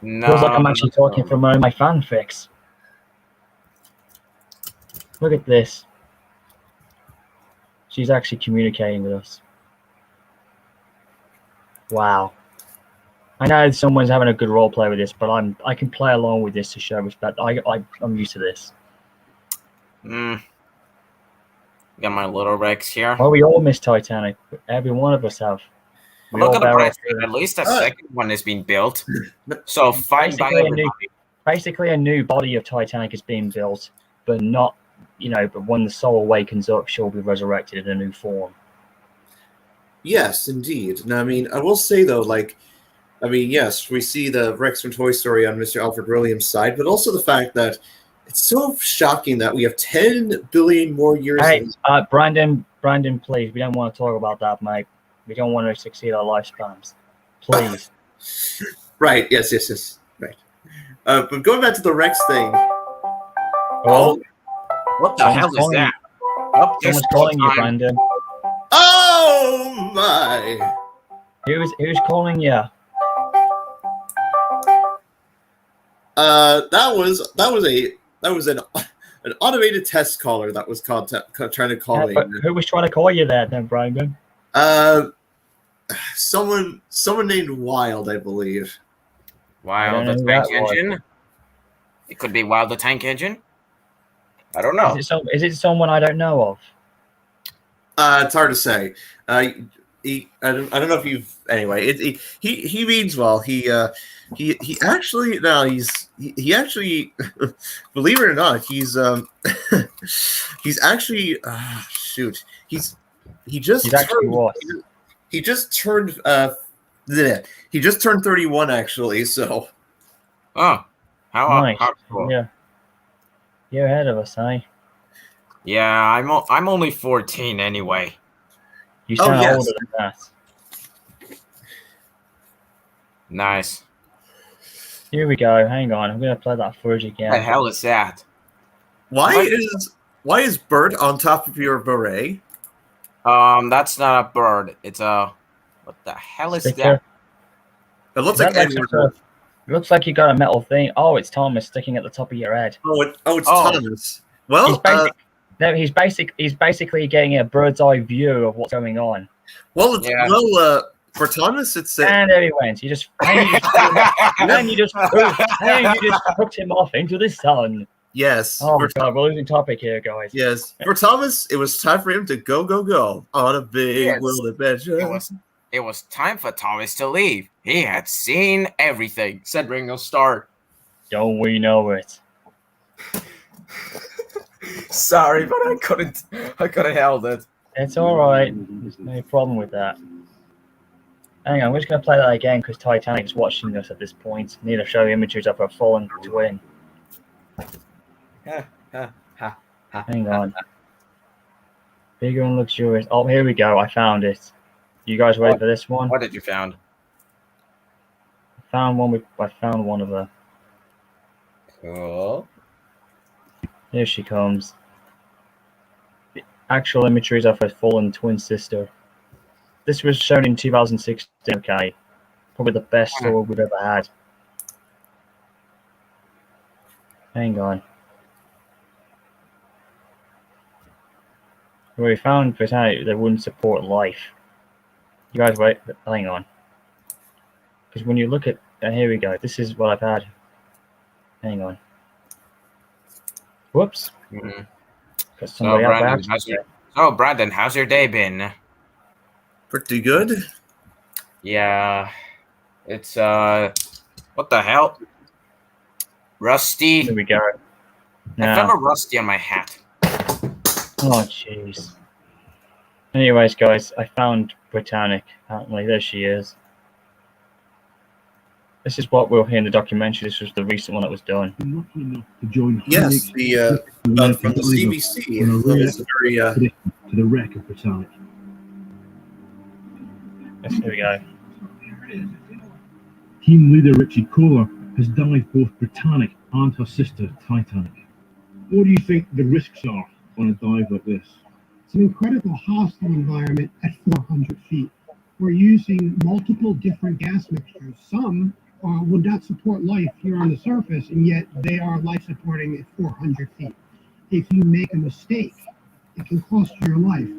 No. Feels like I'm actually talking from one of my fanfics. Look at this. She's actually communicating with us. Wow. I know someone's having a good role play with this, but I can play along with this to show respect. I'm used to this. Got my little Rex here. Well, we all miss Titanic. Every one of us have. Look at the bright side. At least a second one is being built. So fine by everybody. Basically, a new body of Titanic is being built, but not, but when the soul awakens up, she'll be resurrected in a new form. Yes, indeed. Now, I mean, I will say though, I mean, yes, we see the Rex from Toy Story on Mr. Alfred Williams' side, but also the fact that it's so shocking that we have 10 billion more years. Hey, Brandon, please, we don't want to talk about that, mate. We don't want to succeed our lifespans. Please. Right, yes. Right. But going back to the Rex thing. Oh, what the hell is that? Oh, someone's calling you, Brandon. Oh my! Who's calling you? That was an automated test caller that was trying to call in. Who was trying to call you there then, Brandon? Someone named Wild, I believe. Wild the Tank Engine? It could be Wild the Tank Engine? I don't know. Is it someone I don't know of? It's hard to say. I don't know if you've. Anyway, he means well. He actually believe it or not, he's actually shoot. He just turned 31 actually. So. Oh, nice. How cool. Yeah. You're ahead of us, eh? Yeah, I'm only 14 anyway. You sound older than that. Nice. Here we go. Hang on, I'm gonna play that footage again. What the hell is that? Why is Bert on top of your beret? That's not a bird. It's a. What the hell is that? It looks like Edward. It looks like you got a metal thing. Oh, it's Thomas sticking at the top of your head. It's Thomas. Well, he's basically getting a bird's eye view of what's going on. Well, for Thomas, it's and there he went. You just hooked him off into the sun. Yes. Oh my God, we're losing topic here, guys. Yes. For Thomas, it was time for him to go on a big world adventure. It was time for Thomas to leave. He had seen everything, said Ringo Starr. Don't we know it? Sorry, but I couldn't held it. It's all right. There's no problem with that. Hang on, I'm just going to play that again because Titanic is watching us at this point. I need to show images of her fallen twin. Hang on. Bigger and luxurious. Oh, here we go. I found it. You guys ready for this one? What did you found? I found one of her. Cool. Here she comes. The actual imageries of her fallen twin sister. This was shown in 2016. Okay, probably the best story we've ever had. Hang on. We found Britannic that wouldn't support life. You guys wait. Hang on. Because when you look at, here we go. This is what I've had. Hang on. Whoops. Brandon, how's your day been? Pretty good. Yeah. It's what the hell? Rusty. Here we go. I found a rusty on my hat. Oh jeez. Anyways, guys, I found Britannic. Apparently, there she is. This is what we'll hear in the documentary. This was the recent one that was done. Yes, from the CBC. To the wreck of Britannic. Yes, here we go. Team leader Richie Kohler has dived both Britannic and her sister Titanic. What do you think the risks are on a dive like this? It's an incredible hostile environment at 400 feet. We're using multiple different gas mixtures. Some would not support life here on the surface, and yet they are life-supporting at 400 feet. If you make a mistake, it can cost you your life.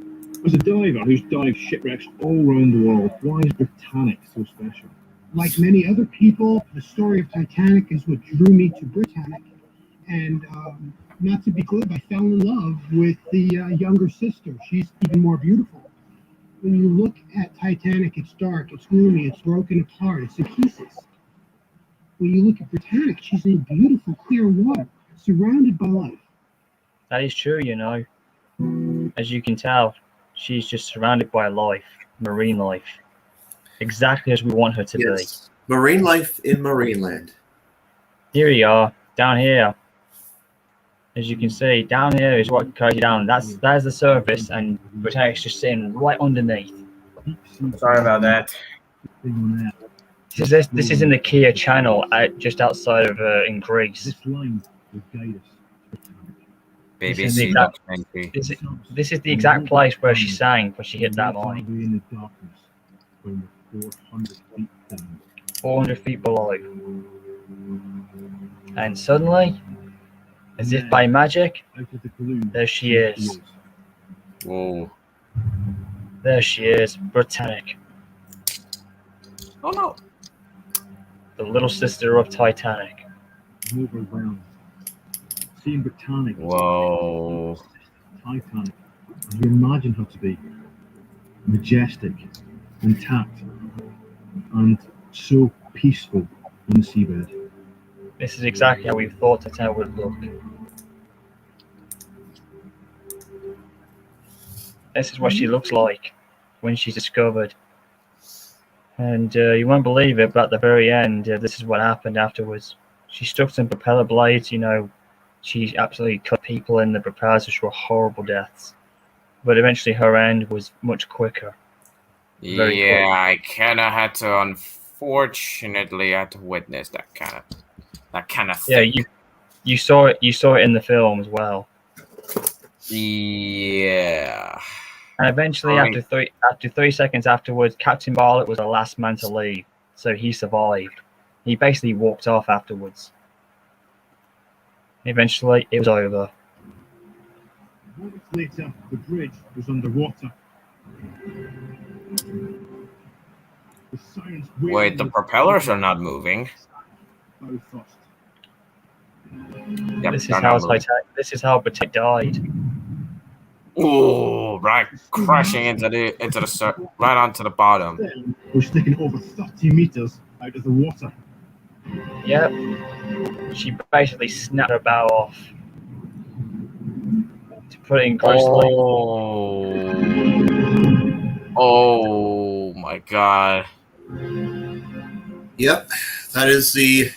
As a diver who's dived shipwrecks all around the world, why is Britannic so special? Like many other people, the story of Titanic is what drew me to Britannic. And not to be glib, I fell in love with the younger sister. She's even more beautiful. When you look at Titanic, it's dark, it's gloomy, it's broken apart, it's in pieces. When you look at Britannic, she's in beautiful, clear water, surrounded by life. That is true, you know. As you can tell, she's just surrounded by life, marine life. Exactly as we want her to be. Marine life in Marineland. Here we are, down here. As you can see, down here is what carries you down. That's the surface, and Britannic's just sitting right underneath. Sorry about that. This is in the Kia Channel, just outside of in Greece. BBC documentary. This is the exact place where she sang when she hit that mine. 400 feet below. And suddenly, as if by magic, there she is. Whoa. There she is, Britannic. Oh no. The little sister of Titanic. Seeing Britannic. Whoa. Titanic. You imagine her to be majestic, intact, and so peaceful on the seabed. This is exactly how we thought Titanic would look. This is what she looks like when she's discovered. And you won't believe it, but at the very end, this is what happened afterwards. She struck some propeller blades, she absolutely cut people in the propellers, which were horrible deaths. But eventually her end was much quicker. Very quick. I kind of had to, unfortunately, had to witness that kind of thing. Yeah, you saw it in the film as well. Yeah. And eventually, after 3 seconds afterwards, Captain Bartlett was the last man to leave, so he survived. He basically walked off afterwards. Eventually, it was over. Moments later, the bridge was underwater. The sirens Wait, the propellers are not moving. Yep, This is how Britannic died. Ooh, right, crashing into the right onto the bottom. Was taken over 30 meters out of the water. Yep. She basically snapped her bow off. To put it in closely. Oh my god. Yep, that is tragedy.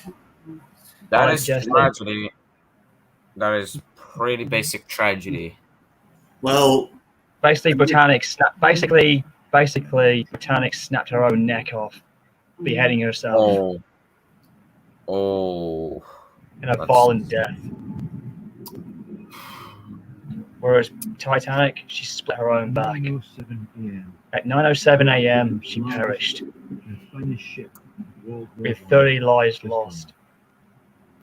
That is pretty basic tragedy. Well, basically Britannic snapped her own neck off, beheading herself. Oh. In a violent death. Whereas Titanic, she split her own back. At 9:07 a.m., she perished. With 30 lives lost.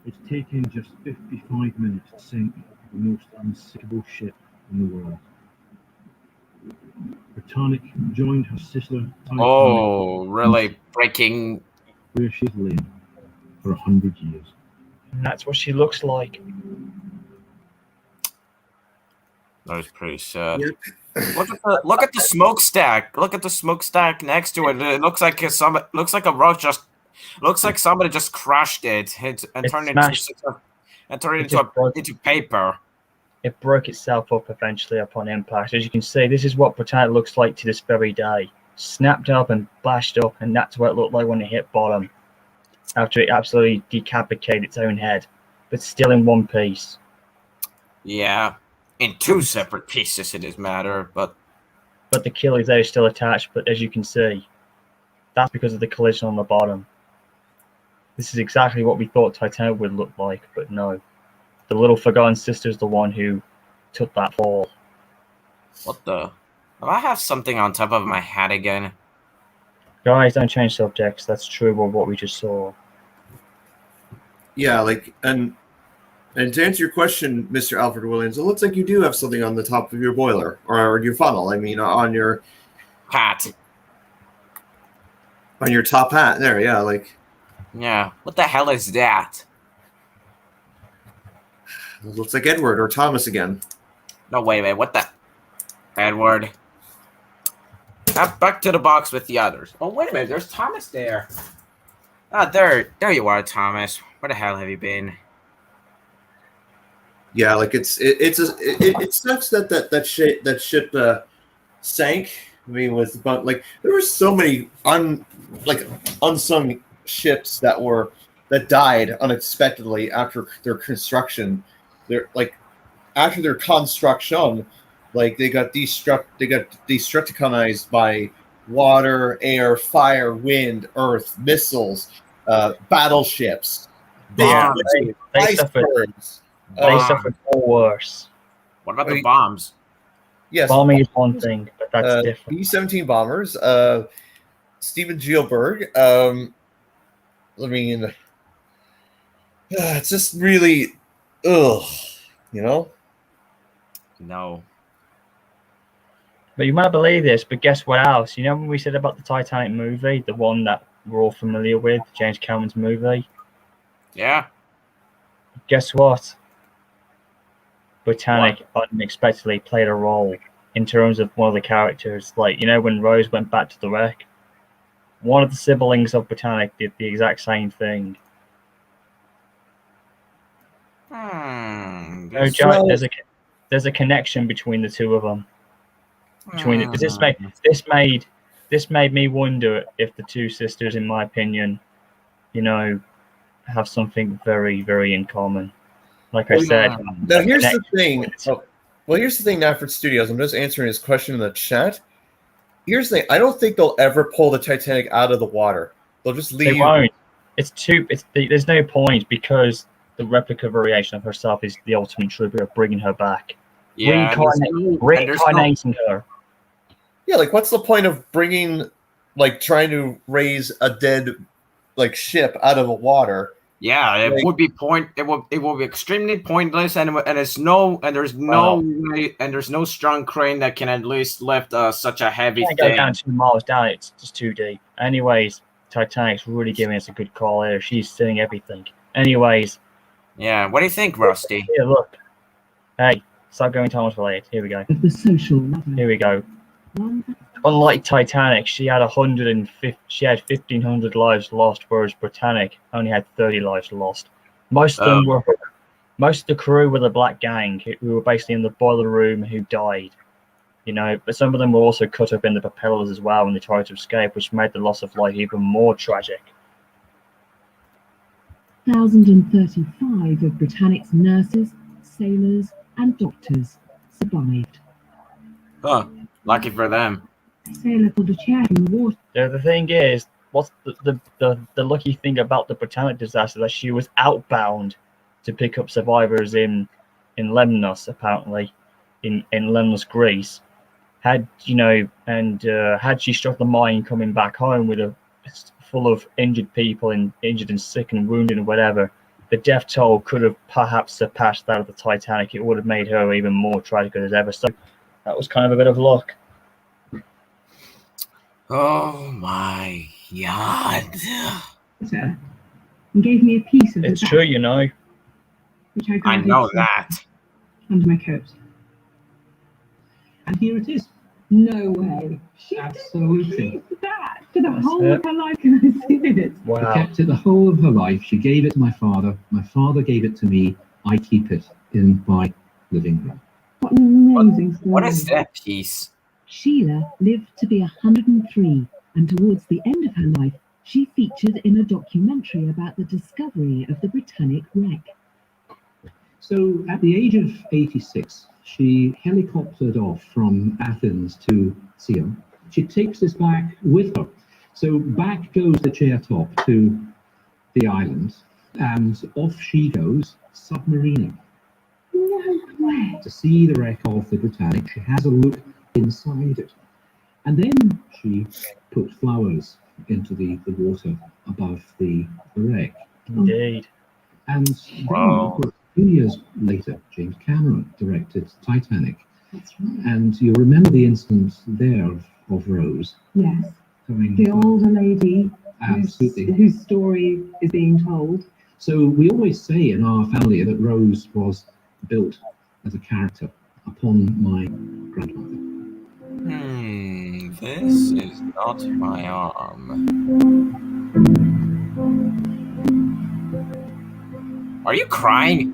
It's taken just 55 minutes to sink the most unsinkable ship in the world. Britannic joined her sister Titanic. Oh, really breaking. Where she's lain for 100 years. And that's what she looks like. That was pretty sad. Yep. Look at the smokestack. Look at the smokestack next to it. It looks like a rock looks like somebody just crushed it and turned it into paper. It broke itself up eventually upon impact. As you can see, this is what Britannic looks like to this very day. Snapped up and bashed up, and that's what it looked like when it hit bottom. After it absolutely decapitated its own head, but still in one piece. Yeah, in two separate pieces it is matter, but the keel is there still attached. But as you can see, that's because of the collision on the bottom. This is exactly what we thought Titanic would look like, but no. The little forgotten sister is the one who took that fall. What the? Do I have something on top of my head again? Guys, don't change subjects. That's true of what we just saw. Yeah, and to answer your question, Mr. Alfred Williams, it looks like you do have something on the top of your boiler or your funnel. I mean, on your hat, on your top hat. There, yeah, yeah. What the hell is that? It looks like Edward or Thomas again. No, wait. What the? Edward. Back to the box with the others. Oh, wait a minute. There's Thomas there. Ah, there you are, Thomas. Where the hell have you been? Yeah, it sucks that ship sank. I mean, there were so many unsung ships that died unexpectedly after their construction. They're like after their construction, like they got destructicized by water, air, fire, wind, earth, missiles, battleships, big Yeah, waves, they suffered. icebergs. They suffered far worse. What about the bombs? Yes, Bombing is one thing, but that's different. B-17 bombers. Steven Spielberg. I mean, it's just really, ugh, you know. No. But you might believe this, but guess what else? You know when we said about the Titanic movie, the one that we're all familiar with, James Cameron's movie? Yeah. Guess what? Britannic unexpectedly played a role in terms of one of the characters. Like, you know, when Rose went back to the wreck, one of the siblings of Britannic did the exact same thing. No joke. There's a connection between the two of them. Because this made me wonder if the two sisters, in my opinion, you know, have something very, very in common. Like I said. Now here's the thing. Here's the thing, Nafford Studios. I'm just answering his question in the chat. Here's the thing. I don't think they'll ever pull the Titanic out of the water. They'll just leave. They won't. There's no point because the replica variation of herself is the ultimate tribute of bringing her back. Yeah, reincarnating her. Yeah, like what's the point of bringing, like trying to raise a dead, like ship out of the water? Yeah, it would be It will be extremely pointless, and there's no strong crane that can at least lift such a heavy Can't thing. go down 2 miles down. It's just too deep. Anyways, Titanic's really giving us a good call here. She's seeing everything. Anyways. Yeah. What do you think, Rusty? Here, look. Hey, stop going Thomas related. Here we go. Here we go. Unlike Titanic, she had 1,500 lives lost, whereas Britannic only had 30 lives lost. Most of the crew were the Black Gang, who were basically in the boiler room, who died. You know, but some of them were also cut up in the propellers as well when they tried to escape, which made the loss of life even more tragic. 1,035 of Britannic's nurses, sailors, and doctors survived. Huh. Lucky for them. Sailor pulled a chair from the water. The thing is, what's the lucky thing about the Britannic disaster, that she was outbound to pick up survivors in Lemnos, apparently, in Lemnos, Greece. Had she struck the mine coming back home with full of injured people and injured and sick and wounded and whatever, the death toll could have perhaps surpassed that of the Titanic. It would have made her even more tragic as ever. So that was kind of a bit of luck. Oh my God. And gave me a piece of it's true, you know. Which I know that. Under my coat. And here it is. No way. Absolutely. That for the whole of her life, can I see it? Wow. She kept it the whole of her life. She gave it to my father. My father gave it to me. I keep it in my living room. What an amazing story. What is that piece? Sheila lived to be 103, and towards the end of her life, she featured in a documentary about the discovery of the Britannic wreck. So at the age of 86, she helicoptered off from Athens to Sion. She takes this back with her. So back goes the chair top to the island, and off she goes submarining. No way. To see the wreck of the Britannic. She has a look inside it. And then she put flowers into the water above the wreck. Indeed. And then, 2 years later, James Cameron directed Titanic. That's right. And you remember the incident there of Rose? Yes. Coming The older lady whose story is being told. So we always say in our family that Rose was built as a character upon my grandmother. This is not my arm. Are you crying?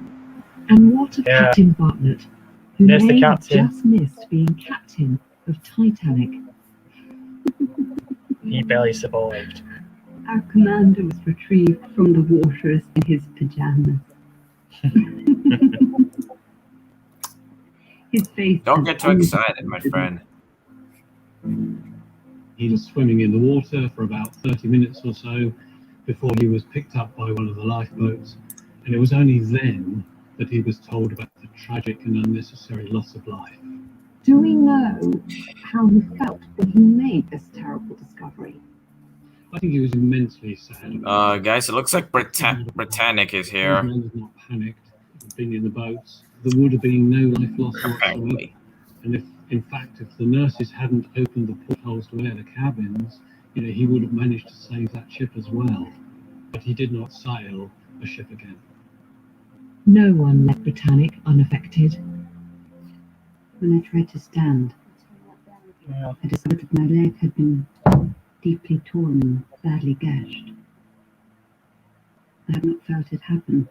And what of Captain Bartlett, who There's the may have captain. just missed being captain of Titanic? He barely survived. Our commander was retrieved from the waters in his pajamas. His face. Don't get too excited, my friend. He was swimming in the water for about 30 minutes or so before he was picked up by one of the lifeboats, and it was only then that he was told about the tragic and unnecessary loss of life. Do we know how he felt when he made this terrible discovery? I think he was immensely sad. Guys, it looks like Britannic is here. Those men had not panicked, had been in the boats. There would have been no life loss whatsoever. And if, in fact, if the nurses hadn't opened the portholes to air the cabins, he would have managed to save that ship as well. But he did not sail the ship again. No one left Britannic unaffected. When I tried to stand, I discovered that my leg had been deeply torn and badly gashed. I had not felt it happen.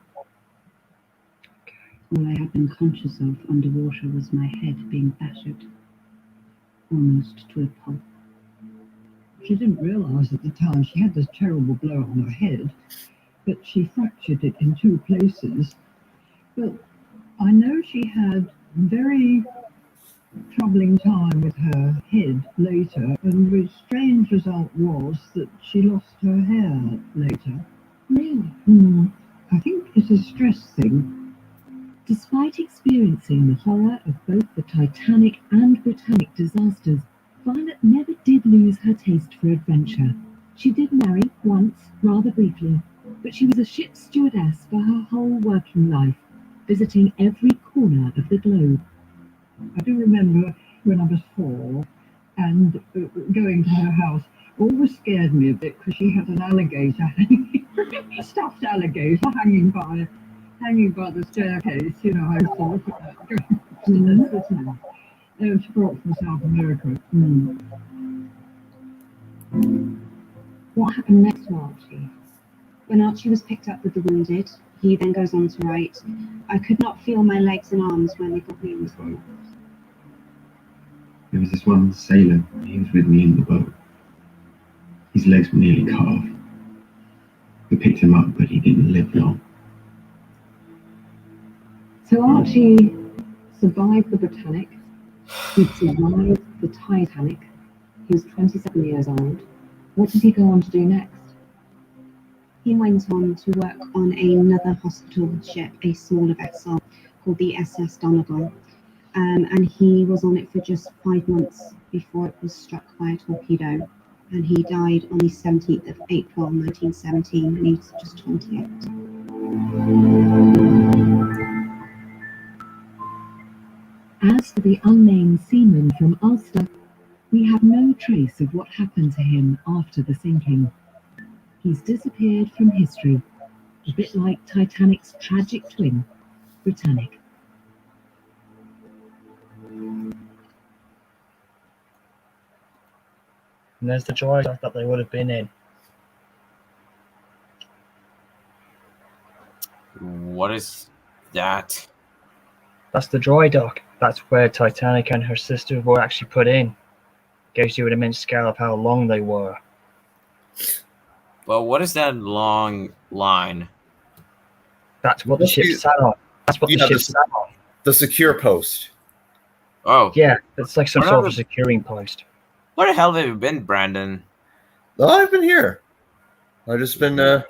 All I had been conscious of underwater was my head being battered, almost to a pulp. She didn't realise at the time she had this terrible blow on her head, but she fractured it in 2 places. But I know she had a very troubling time with her head later, and the strange result was that she lost her hair later. Really? I think it's a stress thing. Despite experiencing the horror of both the Titanic and Britannic disasters, Violet never did lose her taste for adventure. She did marry once, rather briefly, but she was a ship stewardess for her whole working life, visiting every corner of the globe. I do remember when I was 4 and going to her house. Always scared me a bit because she had an alligator hanging, a stuffed alligator hanging by the staircase. I thought she brought from South America. What happened next to Archie? When Archie was picked up with the wounded, he then goes on to write, "I could not feel my legs and arms when they got me in the boat." There was this one sailor, he was with me in the boat. His legs were nearly cut off. We picked him up, but he didn't live long. So Archie survived the Britannic, he survived the Titanic, he was 27 years old. What did he go on to do next? He went on to work on another hospital ship, a smaller vessel called the SS Donegal, and he was on it for just 5 months before it was struck by a torpedo, and he died on the 17th of April 1917, and he was just 28. As for the unnamed seaman from Ulster, we have no trace of what happened to him after the sinking. He's disappeared from history, a bit like Titanic's tragic twin, Britannic. And there's the dry dock that they would have been in. What is that? That's the dry dock. That's where Titanic and her sister were actually put in. Gives you an immense scale of how long they were. Well, what is that long line? That's what the ship sat on. That's what the ship sat on. The secure post. Oh. Yeah, it's like some sort of securing post. Where the hell have you been, Brandon? Oh, I've been here. I've just been He was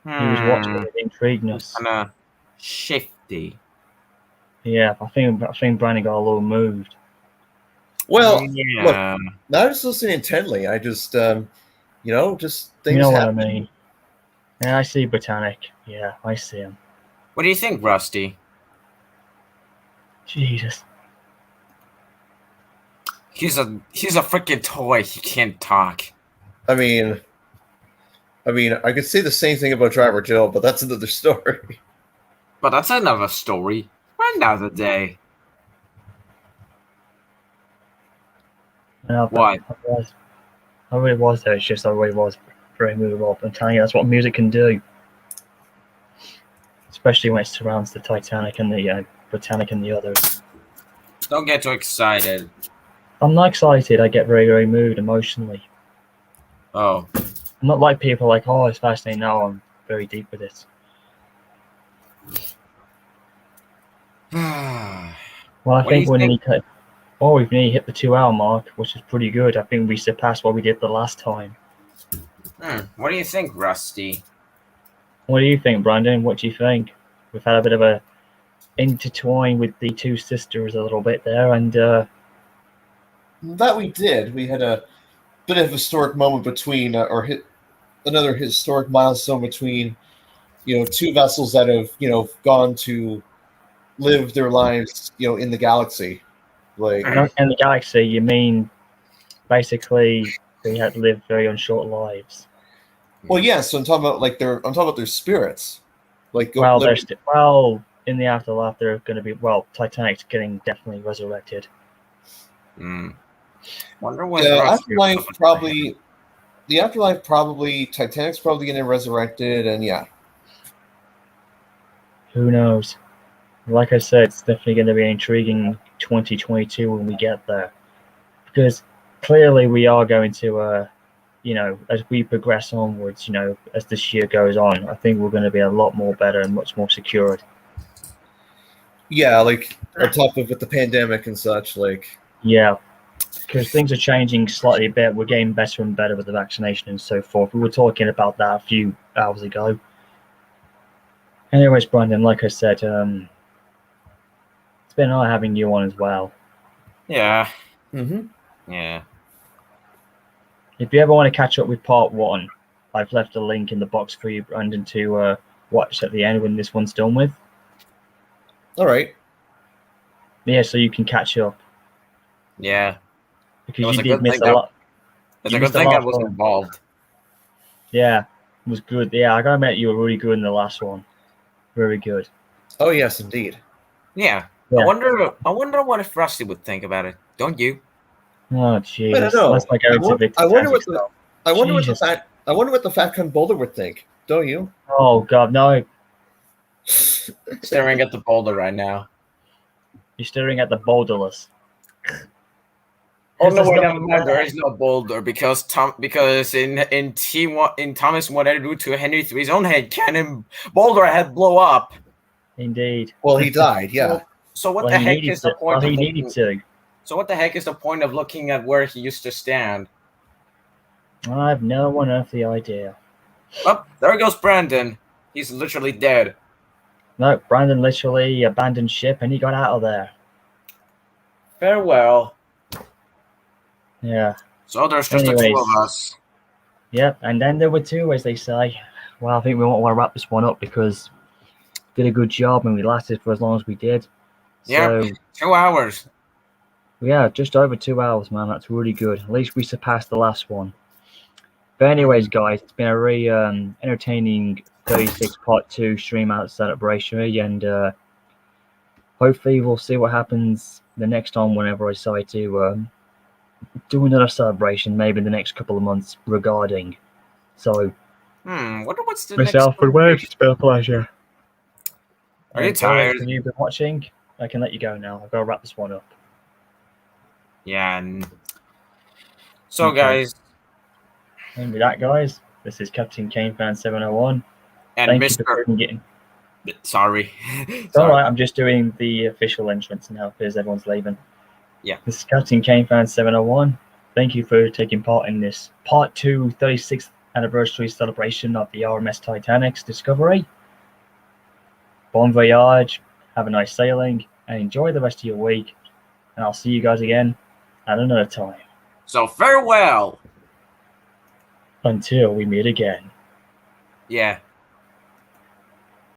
watching it, intriguing us. Kinda shifty. Yeah, I think Brandon got a little moved. Well, yeah. Look, not just listening intently. I just, just things You know happen. what I mean? Yeah, I see Britannic. Yeah, I see him. What do you think, Rusty? Jesus. He's a freaking toy. He can't talk. I mean, I could say the same thing about Driver Jill, but that's another story. But that's another story. Another day. What? I really was there. It's just I really was very movable. I'm telling you, that's what music can do. Especially when it surrounds the Titanic and the Britannic and the others. Don't get too excited. I'm not excited. I get very, very moved emotionally. Oh. I'm not like people like, oh, it's fascinating. No, I'm very deep with it. Well, I What do think you we think? we've nearly hit the 2-hour mark, which is pretty good. I think we surpassed what we did the last time. What do you think, Rusty? What do you think, Brandon? What do you think? We've had a bit of a intertwine with the two sisters a little bit there, and That we did. We had a bit of a historic moment between, or hit another historic milestone between, two vessels that have, gone to live their lives, in the galaxy. Like, in the galaxy, you mean basically they had lived very unshort lives. well, yeah. So I'm talking about their spirits. Like, Well, in the afterlife, they're going to be Titanic's getting definitely resurrected. Wonder what the afterlife probably Titanic's probably getting resurrected, and yeah. Who knows? Like I said, it's definitely going to be an intriguing 2022 when we get there, because clearly we are going to, as we progress onwards, as this year goes on, I think we're going to be a lot more better and much more secured. Yeah, like on top of with the pandemic and such, like. Yeah, because things are changing slightly a bit. We're getting better and better with the vaccination and so forth. We were talking about that a few hours ago. Anyways, Brandon, like I said, it's been an honor having you on as well. Yeah. Mm-hmm. Yeah. If you ever want to catch up with part 1, I've left a link in the box for you, Brandon, to watch at the end when this one's done with. All right. Yeah, so you can catch up. Yeah. Because you did miss a lot. It's a good thing I was involved. Yeah, it was good. Yeah, I gotta admit you were really good in the last one. Very good. Oh yes, indeed. Yeah. I wonder what if Rusty would think about it. Don't you? Oh jeez. I don't know. Let's not go into the I wonder what the fat cunt boulder would think. Don't you? Oh god, no. Staring at the boulder right now. You're staring at the boulderless. Oh no! Wait, never mind. There is no boulder because in Thomas wanted to do to Henry III's own head cannon, boulder had blow up. Indeed. Well, he died. Yeah. So what the heck is the point? Well, he needed to. So what the heck is the point of looking at where he used to stand? I have no one earthly idea. Oh, there goes Brandon. He's literally dead. No, Brandon literally abandoned ship and he got out of there. Farewell. Yeah. So there's just the two of us. Yep, and then there were two, as they say. Well, I think we want to wrap this one up because we did a good job and we lasted for as long as we did. Yeah, so, 2 hours. Yeah, just over 2 hours, man. That's really good. At least we surpassed the last one. But anyways, guys, it's been a very entertaining 36 part 2 stream out celebration, and hopefully we'll see what happens the next time whenever I decide to do another celebration, maybe in the next couple of months regarding. So, wonder what's the myself next and Wave, it's been a pleasure. Are you tired? Have you been watching? I can let you go now. I've got to wrap this one up. Yeah. So, guys. And with that, guys, this is Captain Kane Fan 701. And Thank Mr. you for getting. Sorry. It's all right. I'm just doing the official entrance now because everyone's leaving. Yeah. This is Captain Kane Fan 701. Thank you for taking part in this Part 2 36th anniversary celebration of the RMS Titanic's discovery. Bon voyage. Have a nice sailing and enjoy the rest of your week. And I'll see you guys again at another time. So farewell. Until we meet again. Yeah.